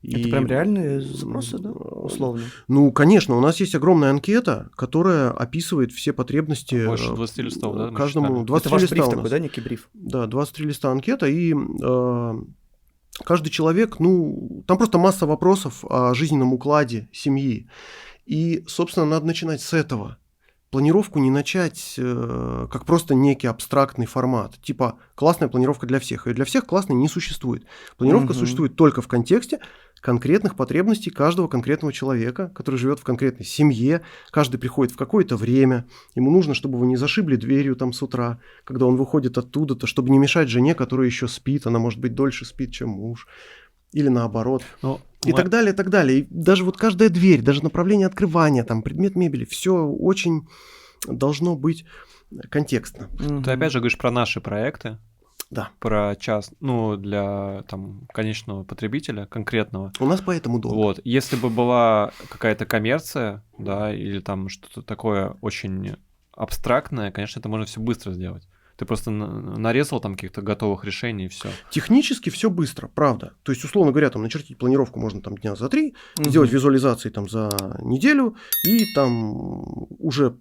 Это прям реальные запросы, да, условно? Ну, конечно, у нас есть огромная анкета, которая описывает все потребности. Больше 20 листов, да? Каждому 23 Это ваш листа бриф у нас. такой, да, некий бриф? Да, 23 листа анкета, и каждый человек, ну, там просто масса вопросов о жизненном укладе семьи. И, собственно, надо начинать с этого. Планировку не начать как просто некий абстрактный формат. Типа классная планировка для всех. И для всех классной не существует. Планировка существует только в контексте конкретных потребностей каждого конкретного человека, который живет в конкретной семье. Каждый приходит в какое-то время. Ему нужно, чтобы его не зашибли дверью там с утра, когда он выходит оттуда-то, чтобы не мешать жене, которая еще спит. Она, может быть, дольше спит, чем муж. Или наоборот. И так далее, и так далее. И даже вот каждая дверь, даже направление открывания, там, предмет мебели, все очень должно быть контекстно. Ты опять же говоришь про наши проекты. Да. Про для там конечного потребителя конкретного. У нас поэтому долго. Вот. Если бы была какая-то коммерция, да, или там что-то такое очень абстрактное, конечно, это можно все быстро сделать. Ты просто нарезал там каких-то готовых решений и все. Технически все быстро, правда. То есть, условно говоря, там начертить планировку можно там дня за 3, сделать визуализации там за неделю, и там уже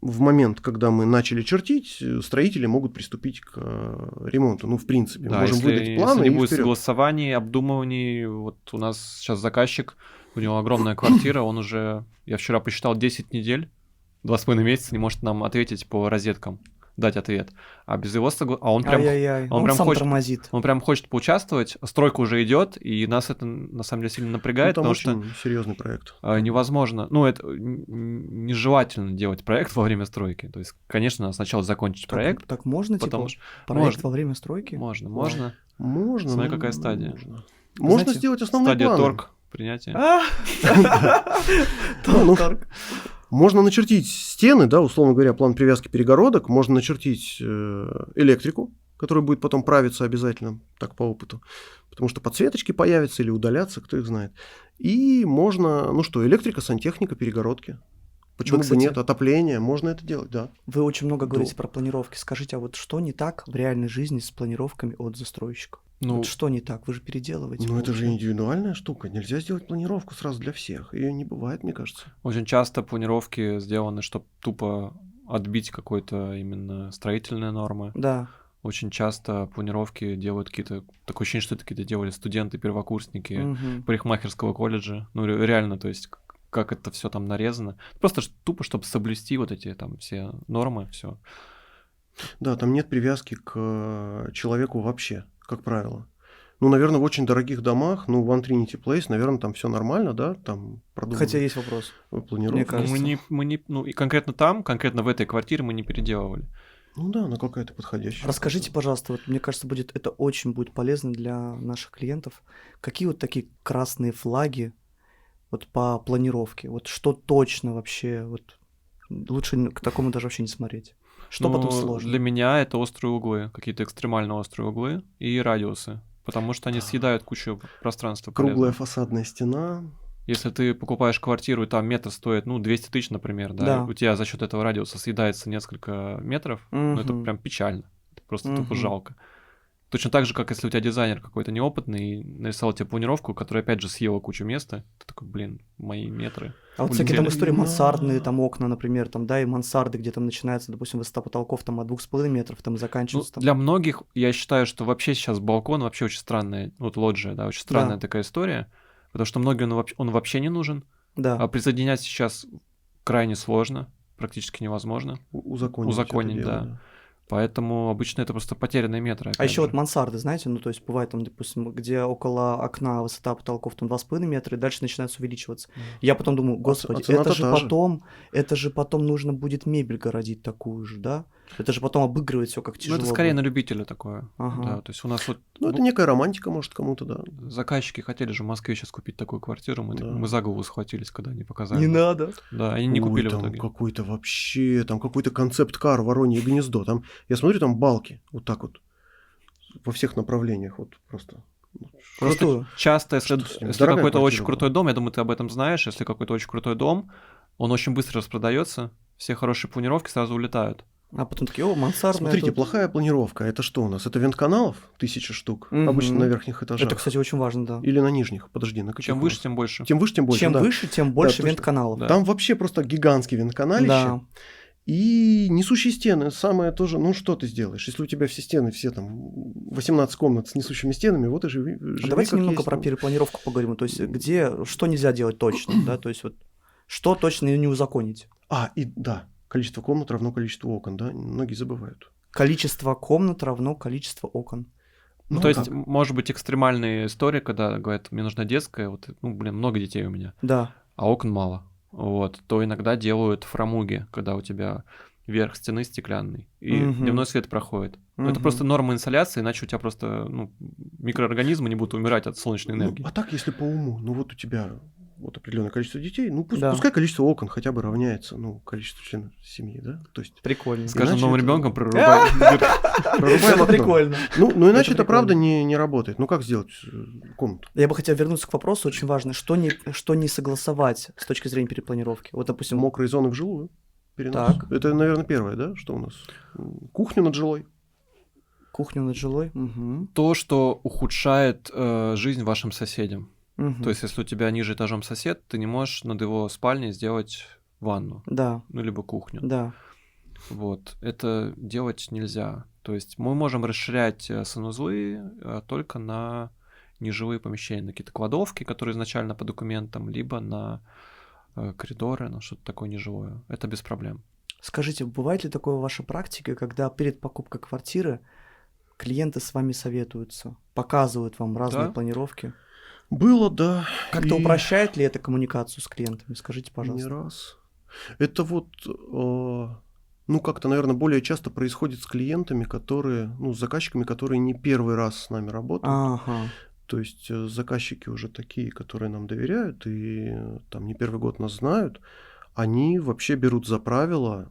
в момент, когда мы начали чертить, строители могут приступить к ремонту. Ну, в принципе, Да, мы можем выдать планы если не и будет вперед. согласований, обдумываний, вот у нас сейчас заказчик, у него огромная квартира, он уже, я вчера посчитал, 10 недель, 2,5 месяца не может нам ответить по розеткам. дать ответ. А без его согласия... А он прям... Ай-яй-яй, он он прям сам хочет- тормозит. Он прям хочет поучаствовать, стройка уже идет, и нас это на самом деле сильно Ну, напрягает, там потому очень серьезный проект. что невозможно, ну, это нежелательно делать проект во время стройки. То есть, конечно, надо сначала закончить проект, Так можно, потому типа, что проект можно. во время стройки? можно, Вау. можно. Можно. Смотри, но какая не стадия. нужно. Можно знаете, сделать основные Стадия планы. торг, принятие. А? Ну, Торг. Можно начертить стены, да, условно говоря, план привязки перегородок, можно начертить электрику, которая будет потом правиться обязательно, так по опыту, потому что подсветочки появятся или удалятся, кто их знает. И можно, ну что, электрика, сантехника, перегородки. Почему бы кстати, нет? Отопление, можно это делать, да. Вы очень много говорите Да. про планировки. Скажите, а вот что не так в реальной жизни с планировками от застройщика? Ну, Вот что не так? Вы же переделываете. Но это же получается. индивидуальная штука, нельзя сделать планировку сразу для всех. Ее не бывает, мне кажется. очень часто планировки сделаны, чтобы тупо отбить какой-то именно строительные нормы. Да. Очень часто планировки делают какие-то... Такое ощущение, что это какие-то делали студенты-первокурсники Мгм. парикмахерского колледжа. Ну, реально, то есть, как это все там нарезано. Просто тупо, чтобы соблюсти вот эти там все нормы, все. Да, там нет привязки к человеку вообще, как правило. Ну, наверное, в очень дорогих домах, ну, в One Trinity Place, наверное, там все нормально, да, там продумано. Хотя есть вопрос. Планировка. мне кажется. Ну, и конкретно там, конкретно в этой квартире мы не переделывали. Ну да, она какая-то подходящая. Расскажите, пожалуйста, вот мне кажется, это очень будет полезно для наших клиентов. Какие вот такие красные флаги вот по планировке? Вот что точно вообще, вот лучше к такому даже вообще не смотреть. Что потом Ну, сложно? Для меня это острые углы, какие-то экстремально острые углы и радиусы, потому что они Да. съедают кучу пространства Круглая полезного. фасадная стена. Если ты покупаешь квартиру, и там метр стоит, 200 тысяч, например, да, Да. и у тебя за счет этого радиуса съедается несколько метров, ну, это Мгм. прям печально. Это просто тупо Мгм. жалко. Точно так же, как если у тебя дизайнер какой-то неопытный и нарисовал тебе планировку, которая, опять же, съела кучу места, ты такой, блин, мои метры. А вот всякие там улетели. истории Да. мансардные, там окна, например, там, да, и мансарды, где там начинается, допустим, высота потолков там от 2,5 метров, там и Ну, заканчивается там. для многих, я считаю, что вообще сейчас балкон вообще очень странная, вот лоджия, да, очень странная Да. такая история, потому что многим он вообще не нужен, Да. а присоединять сейчас крайне сложно, практически невозможно, Узаконить это дело, да. Поэтому обычно это просто потерянные метры. А опять еще же. вот мансарды, знаете, ну то есть бывает там, допустим, где около окна высота потолков там 2,5 метра, и дальше начинается увеличиваться. Я потом думаю, господи, цена-то это та же. же потом нужно будет мебель городить такую же, да? Это же потом обыгрывает все как Ну, тяжело. это скорее будет. на любителя такое. Ага. Да, то есть у нас вот Ну, это некая романтика, может, кому-то, да. заказчики хотели же в Москве сейчас купить такую квартиру, Да. мы за голову схватились, когда они показали. Не надо. Да, они не Ой, купили в там итоге. какой-то вообще, там какой-то концепт-кар, Воронье гнездо. Там, я смотрю, там балки вот так вот во всех направлениях, вот просто. Просто Крутую. часто, если, Что с ним? если Дорогая какой-то очень квартира крутой была. дом, я думаю, ты об этом знаешь, если какой-то очень крутой дом, он очень быстро распродается, все хорошие планировки сразу улетают. А потом такие, о, мансардная. Смотрите, тут. плохая планировка. Это что у нас? Это вентканалов 1000 штук, Мгм. обычно на верхних этажах. Это, кстати, очень важно, да. Или на нижних. Подожди, на каких Чем у выше, нас? тем больше. Тем выше, тем больше. Чем да. выше, тем больше точно. вентканалов. Да. Там вообще просто гигантский вентканалище. Да. И несущие стены, самое тоже, ну что ты сделаешь? Если у тебя все стены, все там 18 комнат с несущими стенами, вот и живи. А давайте как немного есть. про перепланировку поговорим. То есть, что нельзя делать точно, да? То есть, вот, что точно не узаконить? И да, количество комнат равно количеству окон, да? Многие забывают. Количество комнат равно количество окон. Ну, Ну, то есть, так. может быть, экстремальная история, когда говорят, мне нужна детская, вот, много детей у меня, Да. а окон мало. Вот, то иногда делают фрамуги, когда у тебя верх стены стеклянный, и Мгм. дневной свет проходит. Но это Мгм. просто норма инсоляции, иначе у тебя просто микроорганизмы не будут умирать от солнечной Ну, энергии. а так, если по уму, ну вот у тебя вот определенное количество детей, ну Да. пускай количество окон хотя бы равняется, ну, количеству членов семьи, да? То есть Прикольно. С каждым иначе новым это- ребенком прорубаем. прорубаем Это окно. прикольно. Ну, иначе Это это правда прикольно. не работает. Ну, как сделать комнату? Я бы хотел вернуться к вопросу, очень важно, что не согласовать с точки зрения перепланировки. Вот, допустим, Мокрые зоны в жилую. Перенос. Так. Это, наверное, первое, да? Что у нас? Кухню над жилой. кухню над жилой. Мгм. То, что ухудшает жизнь вашим соседям. Мгм. То есть, если у тебя ниже этажом сосед, ты не можешь над его спальней сделать ванну, Да, ну, либо кухню. да. Вот, это делать нельзя. То есть мы можем расширять санузлы только на нежилые помещения, на какие-то кладовки, которые изначально по документам, либо на коридоры, ну что-то такое нежилое. Это без проблем. Скажите, бывает ли такое в вашей практике, когда перед покупкой квартиры клиенты с вами советуются, показывают вам разные Да, планировки? Было, да, Как-то и упрощает ли это коммуникацию с клиентами? Скажите, не пожалуйста. раз. Это вот, ну, как-то, наверное, более часто происходит с клиентами, которые, ну, с заказчиками, которые не первый раз с нами работают. Ага. То есть заказчики уже такие, которые нам доверяют и там не первый год нас знают, они вообще берут за правило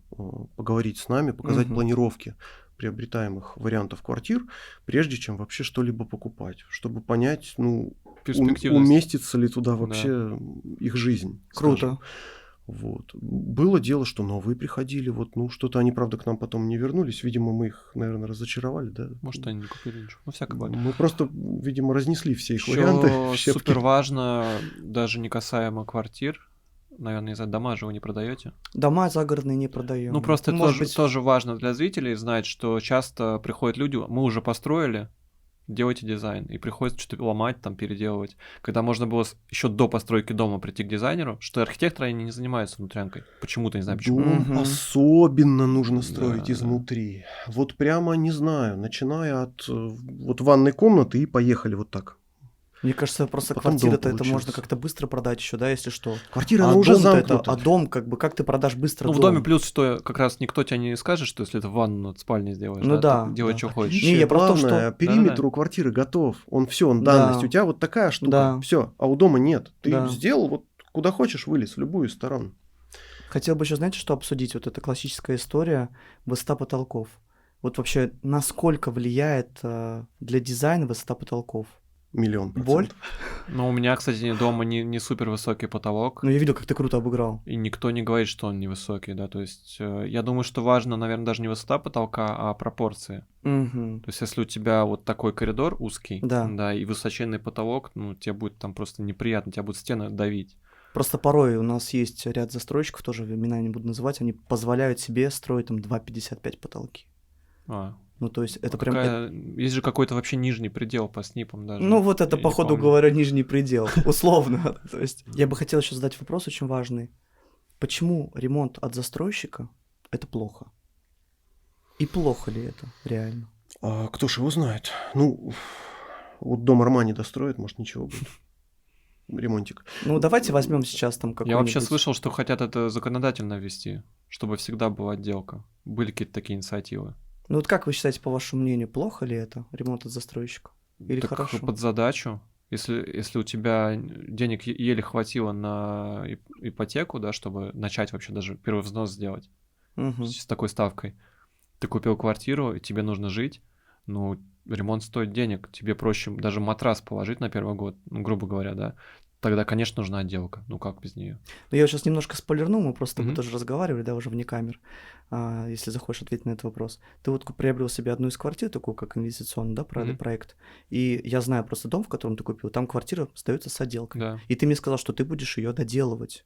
поговорить с нами, показать Мгм. планировки приобретаемых вариантов квартир, прежде чем вообще что-либо покупать, чтобы понять, ну, перспективность. уместится ли туда Да. вообще их жизнь, скажем. Круто. Вот. Было дело, что новые приходили, вот, ну, что-то они, правда, к нам потом не вернулись, видимо, мы их, наверное, разочаровали, да? Может, они не купили ничего. Ну, всякое бывает. Мы просто, видимо, разнесли все их варианты в Еще щепки. супер важно, даже не касаемо квартир, наверное, из-за дома же вы не продаете. Дома загородные не Ну, продаем. просто это Может тоже, быть, тоже важно для зрителей знать, что часто приходят люди, мы уже построили, делайте дизайн, и приходится что-то ломать, там, переделывать. Когда можно было еще до постройки дома прийти к дизайнеру, что архитекторы, они не занимаются внутрянкой. Почему-то, не знаю почему. Дом Мгм. особенно нужно строить Да, да. изнутри. Вот прямо, не знаю, начиная от вот ванной комнаты и поехали вот так. мне кажется, просто Потом дом квартира-то это можно получился. как-то быстро продать еще, да, если что. Квартира, А она уже дом-то это, замкнута. а дом, как бы, как ты продашь быстро Ну, в дом? доме плюс, что как раз никто тебе не скажет, что если это ванну над спальней сделаешь, Ну да, ты да, делай, да. что хочешь. Отличие Не, я про то, главное, что- периметр Да-да-да. у квартиры готов. Он данность. Да. У тебя вот такая штука. Да. Все, а у дома нет. Ты Да. сделал вот куда хочешь, вылез, в любую из сторон. Хотел бы еще, знаете, что обсудить? Вот эта классическая история высота потолков. Вот вообще, насколько влияет для дизайна высота потолков? 1,000,000%. Боль? Но у меня, кстати, дома не супер высокий потолок. Ну, я видел, как ты круто обыграл. И никто не говорит, что он невысокий, да, то есть я думаю, что важно, наверное, даже не высота потолка, а пропорции. Мгм. То есть если у тебя вот такой коридор узкий, Да. и высоченный потолок, ну, тебе будет там просто неприятно, тебя будут стены давить. Просто порой у нас есть ряд застройщиков, тоже имена не буду называть, они позволяют себе строить там 2,55 потолки. А, Ну, то есть это а прям... есть же какой-то вообще нижний предел по снипам даже. Ну, вот это, Я не походу помню. говоря, нижний предел, условно. То есть я бы хотел еще задать вопрос очень важный. Почему ремонт от застройщика — это плохо? И плохо ли это реально? А кто ж его знает? Ну, вот дом Армани достроит, может, ничего будет. Ремонтик. Ну, давайте возьмем сейчас там Я какой-нибудь... вообще слышал, что хотят это законодательно ввести, чтобы всегда была отделка. Были какие-то такие инициативы. Ну, вот как вы считаете, по вашему мнению, плохо ли это, ремонт от застройщика? Или Так хорошо? под задачу. Если у тебя денег еле хватило на ипотеку, да, чтобы начать вообще даже первый взнос сделать Мгм. с такой ставкой, ты купил квартиру, и тебе нужно жить, ну, ремонт стоит денег, тебе проще даже матрас положить на первый год, ну, грубо говоря, да, тогда, конечно, нужна отделка, ну, как без нее. Ну, я вот сейчас немножко спойлерну, мы просто с тобой Мгм. тоже разговаривали, да, уже вне камер, если захочешь ответить на этот вопрос. Ты вот приобрел себе одну из квартир, такую как инвестиционный, да, Мгм. проект, и я знаю просто дом, в котором ты купил, там квартира сдается с отделкой. Да. И ты мне сказал, что ты будешь ее доделывать.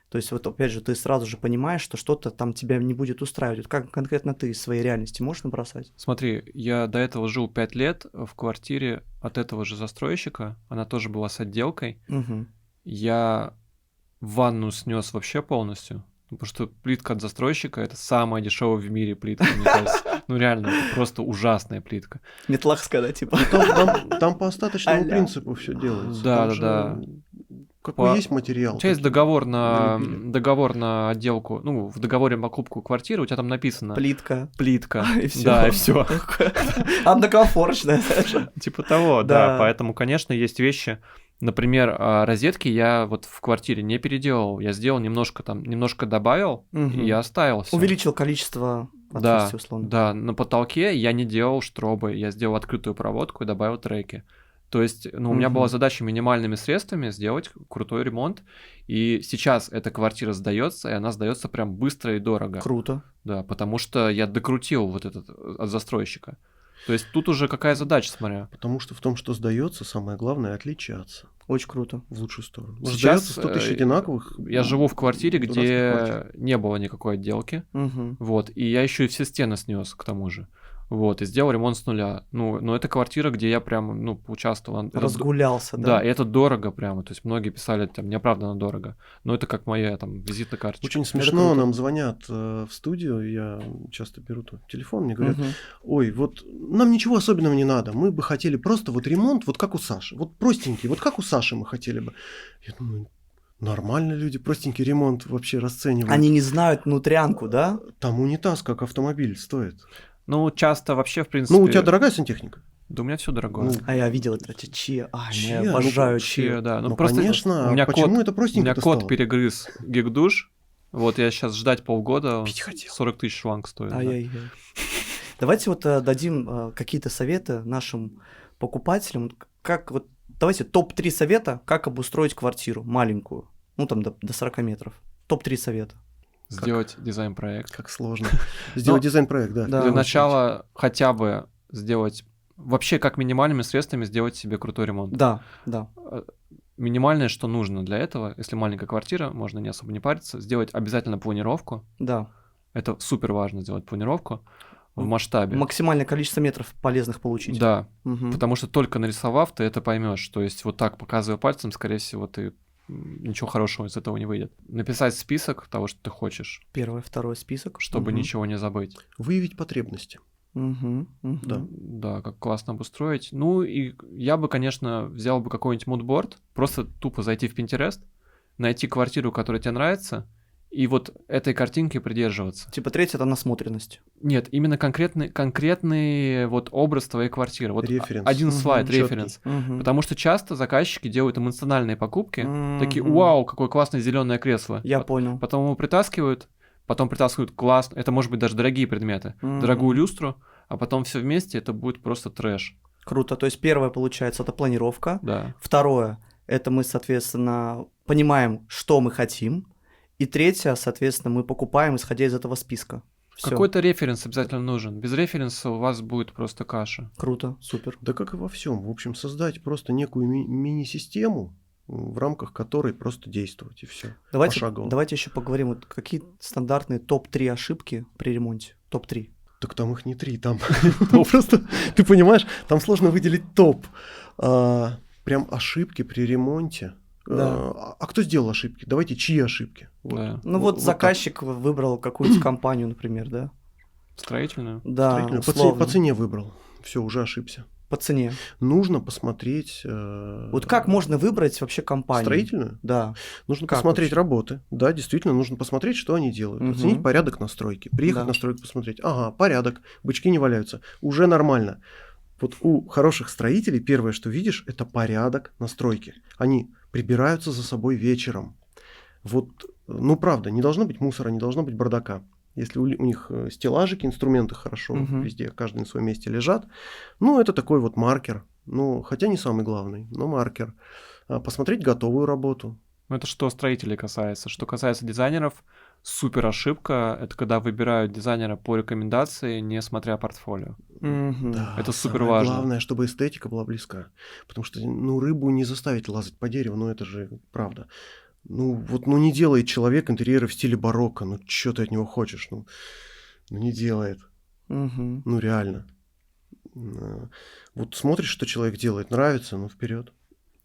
То есть вот опять же, ты сразу же понимаешь, что что-то там тебя не будет устраивать. Вот как конкретно ты из своей реальности можешь набросать? Смотри, я до этого жил 5 лет в квартире от этого же застройщика, она тоже была с отделкой. Мгм. Я ванну снес вообще полностью, потому что плитка от застройщика — это самая дешевая в мире плитка, мне кажется. Ну реально, это просто ужасная плитка. Метлахская, да, типа? Там по остаточному А-ля. принципу все делается. Да, Там да, же да. какой есть материал. У тебя есть таким налепили. договор на отделку, ну, в договоре на покупку квартиры у тебя там написано Плитка. плитка. И всё. Да, и все. Однокомфорочная даже. Типа того, да. Да. Поэтому, конечно, есть вещи. Например, розетки я вот в квартире не переделал. Я сделал немножко добавил, Мгм. и я оставил всё. Увеличил количество Да, отверстий, условно. да, на потолке я не делал штробы, я сделал открытую проводку и добавил треки. То есть, ну, у меня была Мгм. задача минимальными средствами сделать крутой ремонт, и сейчас эта квартира сдается, и она сдается прям быстро и дорого. Круто. Да, потому что я докрутил вот этот от застройщика. То есть тут уже какая задача, смотря. Потому что в том, что сдается, самое главное отличаться Очень круто. в лучшую сторону. Сейчас, Сдается 100 тысяч одинаковых. Я живу в квартире, дурацких где квартир. не было никакой отделки. Мгм. Вот, и я еще и все стены снес к тому же. Вот, и сделал ремонт с нуля. Ну, но это квартира, где я прям, ну, поучаствовал. Разгулялся, Да, да? и это дорого прямо. То есть многие писали, там, неоправданно дорого. Но это как моя, там, визитная карточка. Очень Это смешно, круто. нам звонят в студию, я часто беру телефон, мне говорят, Мгм. ой, вот нам ничего особенного не надо, мы бы хотели просто вот ремонт, вот как у Саши, вот простенький, вот как у Саши мы хотели бы. Я думаю, нормально люди простенький ремонт вообще расценивают. Они не знают внутрянку, да? Там унитаз как автомобиль стоит. Ну, часто вообще, в принципе... Ну, у тебя дорогая сантехника? Да у меня все дорогое. Ну, А я видел это Чия. Ай, Чия, я ну, обожаю Чия, Чия. да. Ну, ну, просто конечно, у меня почему кот, это у простенько меня кот стало? перегрыз гигдуш. Вот я сейчас ждать полгода, Пить хотел. 40 тысяч шланг стоит. да. Ай-яй-яй. Давайте вот дадим какие-то советы нашим покупателям. Как вот, давайте топ-3 совета, как обустроить квартиру маленькую, ну там до 40 метров. Топ-3 совета. Сделать дизайн-проект. Как сложно. Сделать дизайн-проект, да. Да. Для очень. начала хотя бы сделать... Вообще, как минимальными средствами сделать себе крутой ремонт. Да, да. Минимальное, что нужно для этого, если маленькая квартира, можно не особо не париться, сделать обязательно планировку. Да. Это супер важно сделать планировку в М, масштабе. Максимальное количество метров полезных получить. Да, Мгм. потому что только нарисовав, ты это поймешь. То есть вот так, показывая пальцем, скорее всего, ты ничего хорошего из этого не выйдет. Написать список того, что ты хочешь, Первый, второй список. чтобы Мгм. ничего не забыть. Выявить потребности. Мгм, мгм. Да. Да, как классно обустроить. Ну и я бы, конечно, взял бы какой-нибудь мудборд, просто тупо зайти в Pinterest, найти квартиру, которая тебе нравится, и вот этой картинки придерживаться. Типа третье — это насмотренность. Нет, именно конкретный вот образ твоей квартиры. Вот Референс. один Мгм, слайд, чёткий. референс. Мгм. Потому что часто заказчики делают эмоциональные покупки, такие: Мгм. вау, какое классное зеленое кресло. Я понял. Потом его притаскивают, класс, это может быть даже дорогие предметы, дорогую Мгм. люстру, а потом все вместе это будет просто трэш. Круто. То есть первое, получается, это планировка. Да. Второе, это мы, соответственно, понимаем, что мы хотим. И третье, соответственно, мы покупаем, исходя из этого списка. Всё. Какой-то референс обязательно нужен. Без референса у вас будет просто каша. Круто, супер. Да как и во всем. В общем, создать просто некую мини-систему, в рамках которой просто действовать, и все. Пошагово. Давайте еще поговорим, вот какие стандартные топ-3 ошибки при ремонте. Топ-3. Так там их не 3, там просто, ты понимаешь, там сложно выделить топ. Прям ошибки при ремонте. Да. А кто сделал ошибки? Давайте, чьи ошибки? Вот. Да. Ну вот так. заказчик выбрал какую-то компанию, например, да? Строительную. Да, Строительную. условно. По цене выбрал. Все, уже ошибся. По цене. Нужно посмотреть... Вот как можно выбрать вообще компанию? Строительную? Да. Нужно Как посмотреть вообще? работы. Да, действительно, нужно посмотреть, что они делают. Мгм. Оценить порядок настройки. Приехать Да. на стройку, посмотреть. Ага, порядок, бычки не валяются. Уже нормально. Вот у хороших строителей первое, что видишь, это порядок настройки. Они прибираются за собой вечером. Вот, ну правда, не должно быть мусора, не должно быть бардака. Если у них стеллажики, инструменты хорошо Мгм. везде, каждый на своем месте лежат, ну это такой вот маркер. Ну, хотя не самый главный, но маркер. Посмотреть готовую работу. Ну, это что строителей касается. Что касается дизайнеров, супер ошибка — это когда выбирают дизайнера по рекомендации, не смотря портфолио. Мгм. Да, Это супер самое важно. главное, чтобы эстетика была близка. Потому что, ну, рыбу не заставить лазать по дереву, ну, это же правда. Ну, вот, ну, не делает человек интерьеры в стиле барокко. Ну, что ты от него хочешь? Ну, не делает. Мгм. Ну, реально. Вот смотришь, что человек делает, нравится, ну, вперед.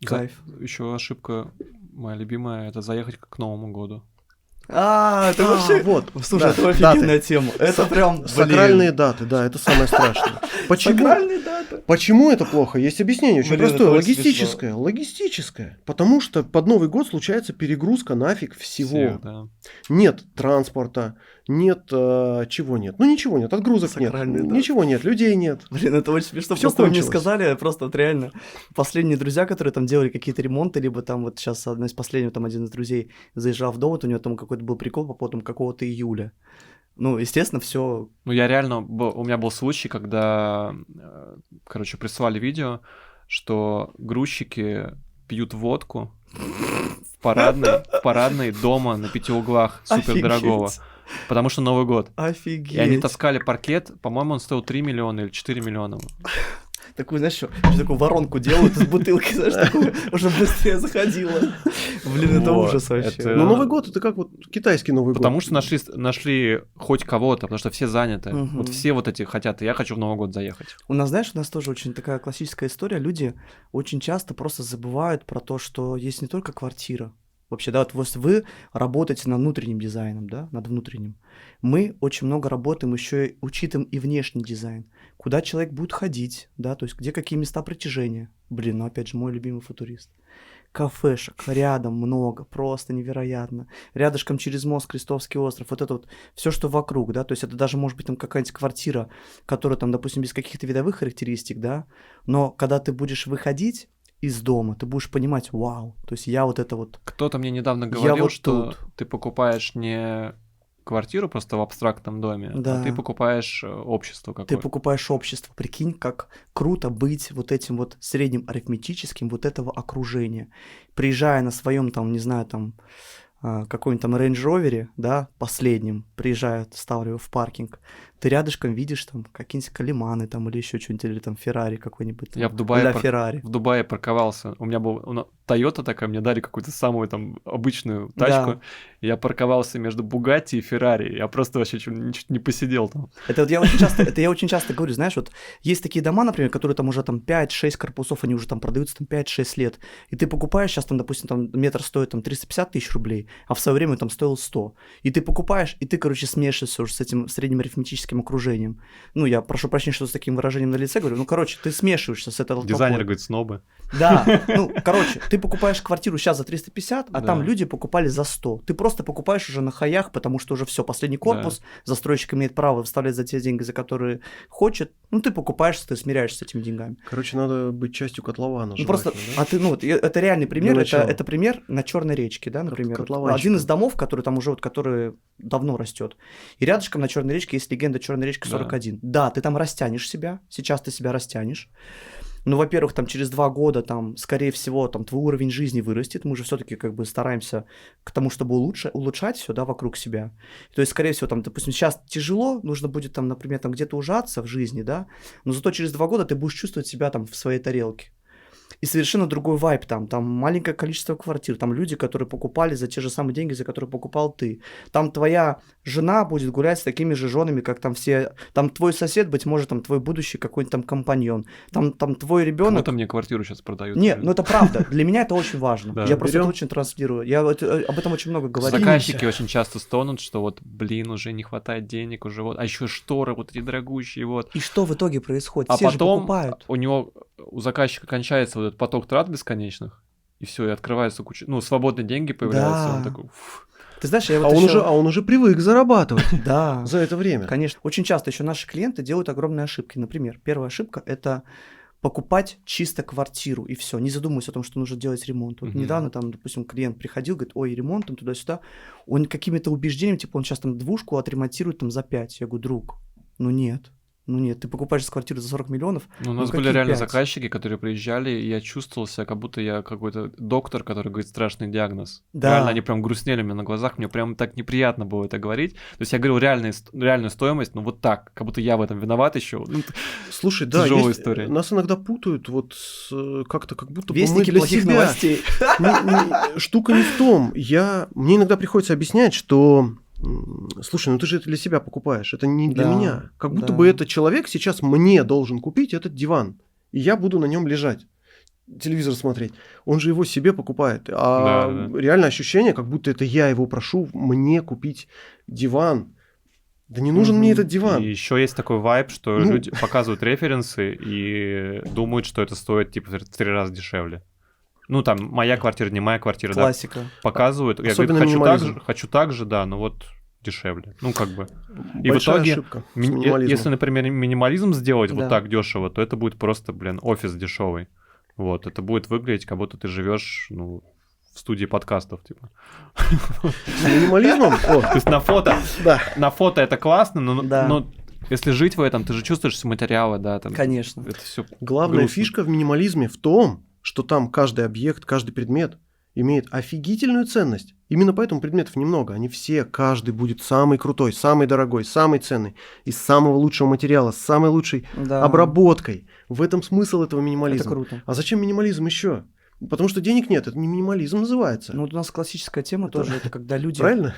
Кайф. Еще ошибка моя любимая — это заехать к Новому году. Это вообще... вот. Слушай, да, это офигенная даты. тема. Это прям, блин. Сакральные даты, да, это самое страшное. Почему? Сакральные даты. Почему это плохо? Есть объяснение очень Блин, простое. это очень Логистическое. Логистическое. Потому что под Новый год случается перегрузка нафиг всего. Всех, да. Нет транспорта, нет чего нет. Ну ничего нет, отгрузок нет. Сакральные даты. Ничего нет, людей нет. Блин, это очень смешно. Всё Просто вы мне кончилось. сказали, просто вот реально, последние друзья, которые там делали какие-то ремонты, либо там вот сейчас одна из последних, там один из друзей заезжал в дом, вот у него там какой-то был прикол по поводу какого-то июля. Ну, естественно, все. Ну, я реально... У меня был случай, когда, прислали видео, что грузчики пьют водку в парадной дома на 5 углах супер дорогого. Потому что Новый год. Офигеть. И они таскали паркет, по-моему, он стоил 3 миллиона или 4 миллиона. такую, знаешь, еще такую воронку делают из бутылки, знаешь, такую, уже быстрее заходила. Блин, это Вот, ужас вообще. это- Ну, Новый год — это как вот китайский Новый Потому год. что нашли хоть кого-то, потому что все заняты. Мгм. Вот все вот эти хотят, и я хочу в Новый год заехать. У нас, знаешь, у нас тоже очень такая классическая история. Люди очень часто просто забывают про то, что есть не только квартира. Вообще, да, вот вы работаете над внутренним дизайном, да, над внутренним. Мы очень много работаем еще и учитываем и внешний дизайн. Куда человек будет ходить, да, то есть где какие места притяжения. Блин, ну опять же, мой любимый футурист. Кафешек рядом много, просто невероятно. Рядышком через мост Крестовский остров, вот это вот все, что вокруг, да, то есть это даже может быть там какая-нибудь квартира, которая там, допустим, без каких-то видовых характеристик, да, но когда ты будешь выходить из дома, ты будешь понимать, вау, то есть я вот это вот, Кто-то мне недавно говорил, вот что тут. ты покупаешь не квартиру просто в абстрактном доме, Да. а ты покупаешь общество ты какое-то. покупаешь общество, прикинь, как круто быть вот этим вот средним арифметическим вот этого окружения. Приезжая на своем там, не знаю, там, какой-нибудь там Range Rover, да, последним, приезжаю, ставлю его в паркинг, ты рядышком видишь там какие-нибудь Калиманы там или еще что-нибудь, или там Феррари какой-нибудь. Я там, в Дубае а-ля пар- Феррари. В Дубае парковался. У меня был Тойота такая, мне дали какую-то самую там обычную тачку. Да. Я парковался между Бугатти и Феррари. Я просто вообще чуть не посидел там. Это вот я очень часто говорю, знаешь, вот есть такие дома, например, которые там уже там 5-6 корпусов, они уже там продаются там 5-6 лет, и ты покупаешь сейчас там, допустим, там метр стоит там 350 тысяч рублей, а в свое время там стоил 100. И ты покупаешь, и ты, короче, смешиваешься уже с этим средним арифметическим окружением. Ну, я прошу прощения, что с таким выражением на лице говорю, ну, короче, ты смешиваешься с этой толпой. Дизайнер говорит, снобы. Да, ну, короче, ты покупаешь квартиру сейчас за 350, а Да. там люди покупали за 100. Ты просто покупаешь уже на хаях, потому что уже все, последний корпус, застройщик имеет право выставлять за те деньги, за которые хочет. Ну, ты покупаешь, ты смиряешься с этими деньгами. Короче, надо быть частью котлована. Ну, просто, желательно, да? а ты, ну, вот, это реальный пример, Для начала. это пример на Черной речке, да, например. Вот котлованщика. один из домов, который там уже, вот, который давно растет. И рядышком на Черной речке есть легенда Черной речки 41. Да, ты там растянешь себя, сейчас ты себя растянешь. Ну, во-первых, там через 2 года, там, скорее всего, там, твой уровень жизни вырастет. Мы же все-таки как бы стараемся к тому, чтобы улучшать все, да, вокруг себя. То есть, скорее всего, там, допустим, сейчас тяжело, нужно будет там, например, там где-то ужаться в жизни, да, но зато через 2 года ты будешь чувствовать себя там в своей тарелке. И совершенно другой вайб там маленькое количество квартир, там люди, которые покупали за те же самые деньги, за которые покупал ты. Там твоя жена будет гулять с такими же женами, как там все, там твой сосед, быть может, там твой будущий какой-нибудь там компаньон, там твой ребенок. Вот мне квартиру сейчас продают. Нет, ну это правда, для меня это очень важно. Да. Я просто Берём. это очень транслирую, я об этом очень много говорю. Заказчики очень часто стонут, что вот, блин, уже не хватает денег, уже вот, а еще шторы вот эти дорогущие, вот. И что в итоге происходит? А Все же потом покупают. у заказчика кончается вот этот поток трат бесконечных, и все, и открывается куча, ну, свободные деньги появляются, Да. он такой, «Фу». Ты знаешь, я А вот он, ещё- уже, привык зарабатывать Да. за это время. Конечно. Очень часто еще наши клиенты делают огромные ошибки. Например, первая ошибка – это покупать чисто квартиру, и все, не задумываясь о том, что нужно делать ремонт. Вот Мгм. недавно там, допустим, клиент приходил, говорит, ой, ремонт там туда-сюда. Он какими-то убеждениями, типа, он сейчас там двушку отремонтирует там за 5. Я говорю, друг, ну нет, ты покупаешь квартиру за 40 миллионов. Ну, у нас Ну, были какие реально 5? заказчики, которые приезжали, и я чувствовал себя, как будто я какой-то доктор, который говорит страшный диагноз. Да. Реально, они прям грустнели у меня на глазах, мне прям так неприятно было это говорить. То есть я говорил реальную стоимость, ну вот так, как будто я в этом виноват еще. Ну, Слушай, да, Тяжёлая есть, история. нас иногда путают вот как-то, как будто бы мы Вестники для плохих себя. новостей. Штука не в том. Мне иногда приходится объяснять, что слушай, ну ты же это для себя покупаешь, это не для Да, меня. Как будто да. бы этот человек сейчас мне должен купить этот диван, и я буду на нем лежать, телевизор смотреть. Он же его себе покупает. А Да. реально ощущение, как будто это я его прошу мне купить диван. Да не нужен Мгм. мне этот диван. И еще есть такой вайб, что Ну. люди показывают референсы и думают, что это стоит типа в 3 раза дешевле. Ну, там, моя квартира, не моя квартира, да, Классика. показывают. Я Особенно говорю, минимализм. хочу так же, да, но вот дешевле. Ну, как бы. И в Большая итоге, ошибка с минимализмом. если, например, минимализм сделать Да. вот так дешево, то это будет просто, офис дешевый. Вот, это будет выглядеть, как будто ты живешь, ну, в студии подкастов, типа. С минимализмом? О, То есть на фото это классно, Да. но если жить в этом, ты же чувствуешь все материалы, да, там. Конечно. Это все главная грустно. фишка в минимализме в том, что там каждый объект, каждый предмет имеет офигительную ценность. Именно поэтому предметов немного. Они все, каждый будет самый крутой, самый дорогой, самый ценный, из самого лучшего материала, с самой лучшей Да, обработкой. В этом смысл этого это минимализма. круто. А зачем минимализм еще? Потому что денег нет, это не минимализм называется. Ну, вот у нас классическая тема Это- тоже, это когда Правильно?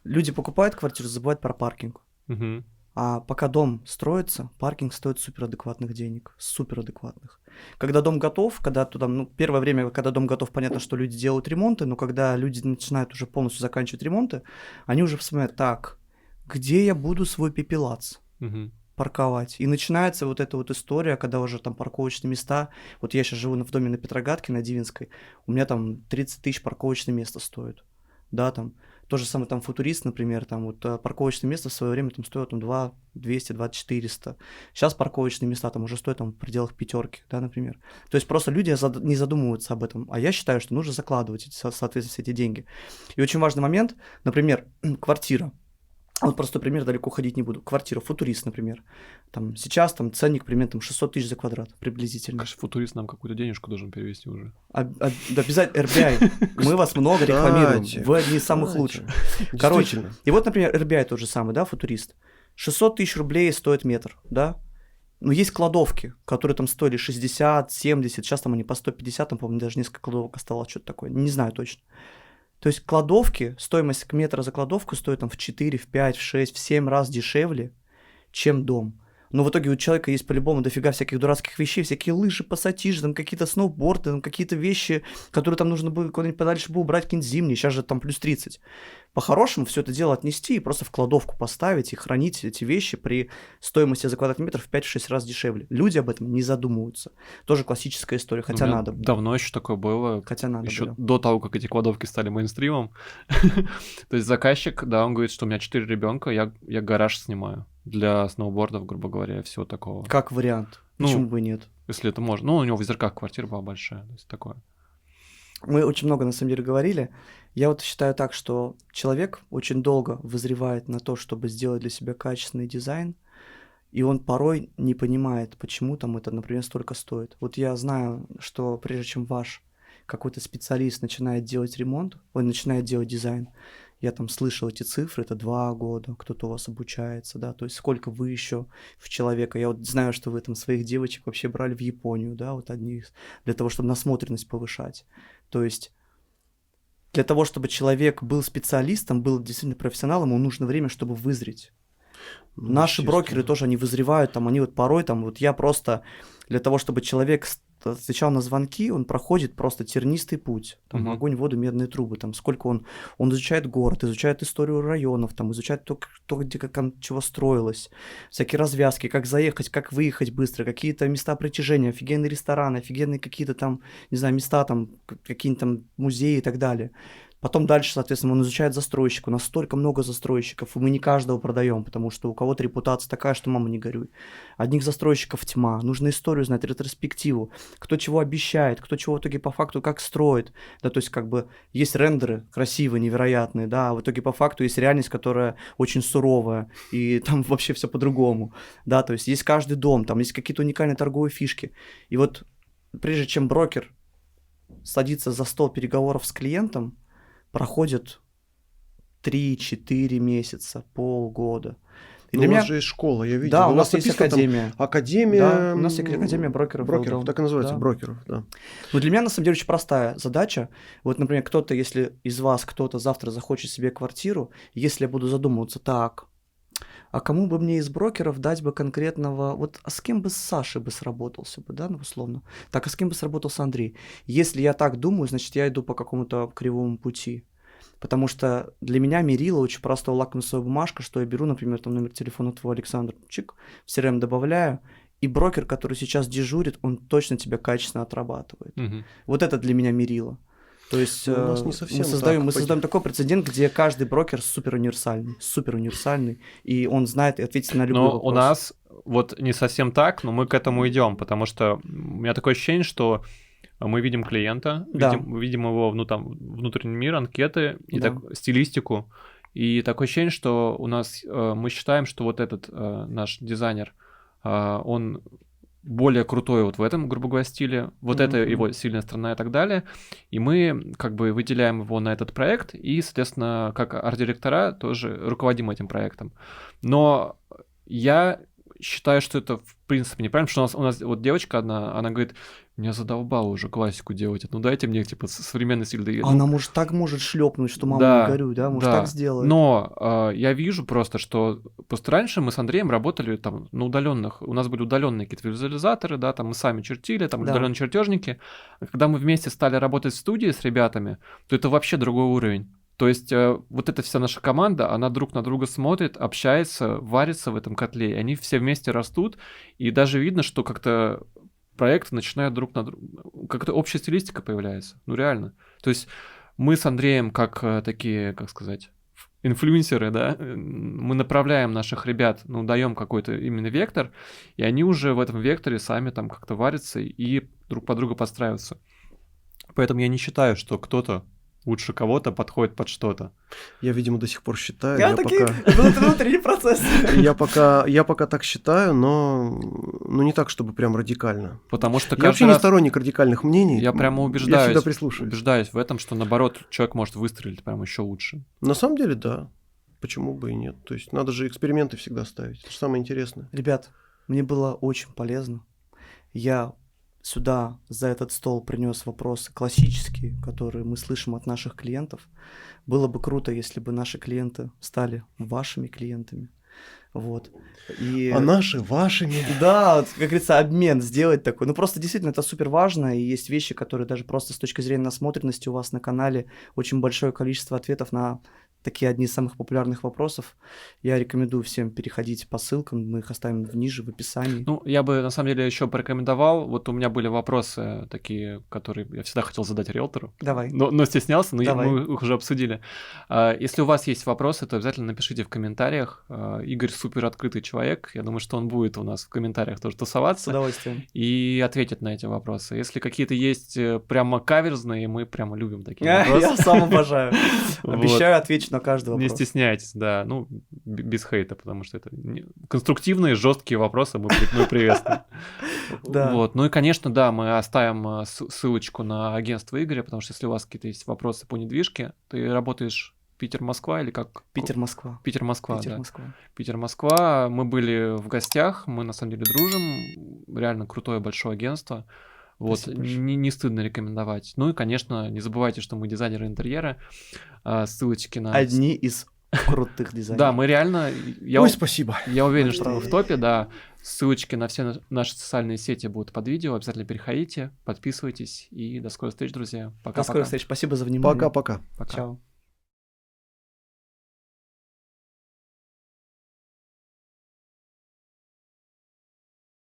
люди покупают квартиру, забывают про паркинг. Мгм. А пока дом строится, паркинг стоит суперадекватных денег, суперадекватных. Когда дом готов, когда туда, ну, первое время, когда дом готов, понятно, что люди делают ремонты, но когда люди начинают уже полностью заканчивать ремонты, они уже вспоминают, так, где я буду свой пепелац Мгм. парковать? И начинается вот эта вот история, когда уже там парковочные места, вот я сейчас живу в доме на Петроградке, на Дивинской, у меня там 30 тысяч парковочное место стоит, да, там. То же самое там Футурист, например, там вот парковочное место в свое время там стоило там 2 200, 2 400. Сейчас парковочные места там уже стоят там в пределах пятерки, да, например. То есть просто люди не задумываются об этом. А я считаю, что нужно закладывать, соответственно, все эти деньги. И очень важный момент, например, квартира. Вот простой пример, далеко ходить не буду. Квартира, Футурист, например. Там сейчас там ценник примерно там 600 тысяч за квадрат приблизительно. Конечно, футурист нам какую-то денежку должен перевести уже. Обязательно RBI. Мы вас много рекламируем. Кстати, Вы одни из самых кстати. лучших. Короче, Действительно. и вот, например, RBI тот же самый, да, Футурист. 600 тысяч рублей стоит метр, да? Но есть кладовки, которые там стоили 60, 70, сейчас там они по 150, там, по-моему, даже несколько кладовок осталось, что-то такое, не знаю точно. То есть кладовки, стоимость метра за кладовку стоит там в 4, в 5, в 6, в 7 раз дешевле, чем дом. Но в итоге у человека есть по-любому дофига всяких дурацких вещей, всякие лыжи, пассатижи, там какие-то сноуборды, там какие-то вещи, которые там нужно было куда-нибудь подальше было убрать, какие-нибудь зимние, сейчас же там плюс 30. По-хорошему все это дело отнести и просто в кладовку поставить и хранить эти вещи при стоимости за квадратный метр в 5-6 раз дешевле. Люди об этом не задумываются. Тоже классическая история, У хотя меня надо. давно еще такое было. Хотя надо Еще было. до того, как эти кладовки стали мейнстримом. То есть заказчик, да, он говорит, что у меня 4 ребенка, я гараж снимаю для сноубордов, грубо говоря, и всего такого. Как вариант. Ну, Почему бы и нет? Если это можно. Ну, у него в Озерках квартира была большая, то есть такое. Мы очень много, на самом деле, говорили. Я вот считаю так, что человек очень долго вызревает на то, чтобы сделать для себя качественный дизайн, и он порой не понимает, почему там это, например, столько стоит. Вот я знаю, что прежде чем ваш какой-то специалист начинает делать ремонт, он начинает делать дизайн, я там слышал эти цифры, это 2 года, кто-то у вас обучается, да, то есть сколько вы еще в человека. Я вот знаю, что вы там своих девочек вообще брали в Японию, да, вот одних, для того, чтобы насмотренность повышать. То есть для того, чтобы человек был специалистом, был действительно профессионалом, ему нужно время, чтобы вызреть. Ну, Наши брокеры естественно. тоже, они вызревают, там, они вот порой, там, вот я просто, для того, чтобы человек отвечал на звонки, он проходит просто тернистый путь, там, Мгм. огонь, воду, медные трубы, там, сколько он изучает город, изучает историю районов, там, изучает то, где как там чего строилось, всякие развязки, как заехать, как выехать быстро, какие-то места притяжения, офигенные рестораны, офигенные какие-то там, не знаю, места, там, какие-нибудь там музеи и так далее. Потом дальше, соответственно, он изучает застройщика. У нас столько много застройщиков, и мы не каждого продаем, потому что у кого-то репутация такая, что мама не горюй. Одних застройщиков тьма. Нужно историю знать, ретроспективу. Кто чего обещает, кто чего в итоге по факту как строит. Да, то есть как бы есть рендеры красивые, невероятные, да, а в итоге по факту есть реальность, которая очень суровая, и там вообще все по-другому. Да, то есть есть каждый дом, там есть какие-то уникальные торговые фишки. И вот прежде чем брокер садится за стол переговоров с клиентом, проходит 3-4 месяца, полгода. И Но для у меня... вас же есть школа, я видел. Да, у вас нас есть написано там академия. Академия... Да, у нас есть академия брокеров. Брокеров, Well Done. так и называется, Да. брокеров, да. Ну, для меня, на самом деле, очень простая задача. Вот, например, кто-то, если из вас кто-то завтра захочет себе квартиру, если я буду задумываться, так, а кому бы мне из брокеров дать бы конкретного... Вот, а с кем бы с Сашей бы сработался бы, да, ну, условно? Так, а с кем бы сработался Андрей? Если я так думаю, значит, я иду по какому-то кривому пути. Потому что для меня мерило очень простая лакмусовая бумажка, что я беру, например, там номер телефона твоего Александра, чик, в CRM добавляю, и брокер, который сейчас дежурит, он точно тебя качественно отрабатывает. Мгм. Вот это для меня мерило. То есть Ну, у нас не совсем мы создаем так. такой прецедент, где каждый брокер супер универсальный, и он знает и ответит на любой Но вопрос. у нас вот не совсем так, но мы к этому идем, потому что у меня такое ощущение, что мы видим клиента, Да. видим его внутренний мир, анкеты, и Да. стилистику. И такое ощущение, что у нас мы считаем, что вот этот наш дизайнер, он более крутой вот в этом, грубо говоря, стиле, вот это его сильная сторона и так далее, и мы как бы выделяем его на этот проект, и, соответственно, как арт-директора тоже руководим этим проектом. Но я считаю, что это в принципе неправильно, потому что у нас вот девочка одна, она говорит, меня задолбало уже классику делать, ну дайте мне типа современный стиль. Да, Она может шлепнуть, что мама да, не горюй, да? Может да. так сделать. Но я вижу просто, что просто раньше мы с Андреем работали там на удаленных, у нас были удаленные какие-то визуализаторы, да, там мы сами чертили, там Да. удаленные чертежники. А когда мы вместе стали работать в студии с ребятами, то это вообще другой уровень. То есть вот эта вся наша команда, она друг на друга смотрит, общается, варится в этом котле, и они все вместе растут, и даже видно, что как-то проекты начинают друг на друга, как-то общая стилистика появляется, ну реально. То есть мы с Андреем как такие, как сказать, инфлюенсеры, да, мы направляем наших ребят, ну, даем какой-то именно вектор, и они уже в этом векторе сами там как-то варятся и друг под друга подстраиваются. Поэтому я не считаю, что кто-то лучше кого-то подходит под что-то. Я, видимо, до сих пор считаю. Я такие внутренний процесс. Я пока так считаю, но не так, чтобы прям радикально. Потому что Я вообще не сторонник радикальных мнений. Я прямо Я всегда убеждаюсь прислушиваюсь. в этом, что наоборот человек может выстрелить прям еще лучше. На самом деле, да. Почему бы и нет? То есть надо же эксперименты всегда ставить. Это же самое интересное. Ребят, мне было очень полезно. Я сюда, за этот стол, принес вопросы классические, которые мы слышим от наших клиентов. Было бы круто, если бы наши клиенты стали вашими клиентами. Вот. А наши вашими. Да, вот, как говорится, обмен сделать такой. Ну, просто действительно это супер важно, и есть вещи, которые даже просто с точки зрения насмотренности у вас на канале очень большое количество ответов на такие одни из самых популярных вопросов. Я рекомендую всем переходить по ссылкам, мы их оставим ниже в описании. Ну, я бы, на самом деле, еще порекомендовал, вот у меня были вопросы такие, которые я всегда хотел задать риэлтору. Давай. Но стеснялся, но Давай. мы их уже обсудили. Если у вас есть вопросы, то обязательно напишите в комментариях. Игорь супер открытый человек, я думаю, что он будет у нас в комментариях тоже С тусоваться удовольствием. и ответит на эти вопросы. Если какие-то есть прямо каверзные, мы прямо любим такие вопросы. Я сам обожаю. Вот. Обещаю, отвечу на каждый Не вопрос. стесняйтесь, да, ну, без хейта, потому что это конструктивные, жесткие вопросы мы приветствуем. Да. Вот, ну и, конечно, да, мы оставим ссылочку на агентство Игоря, потому что если у вас какие-то есть вопросы по недвижке, ты работаешь Питер-Москва или как? Питер-Москва. Питер-Москва, да. Питер-Москва. Питер-Москва. Мы были в гостях, мы на самом деле дружим, реально крутое большое агентство. Вот, Спасибо большое. не стыдно рекомендовать. Ну и, конечно, не забывайте, что мы дизайнеры интерьера. Ссылочки на... Одни из крутых дизайнеров. Да, мы реально... Ой, спасибо. Я уверен, что мы в Правда. топе, да. Ссылочки на все наши социальные сети будут под видео. Обязательно переходите, подписывайтесь. И до скорых встреч, друзья. До Пока-пока. скорых встреч. Спасибо за внимание. Пока-пока. Пока. Чао.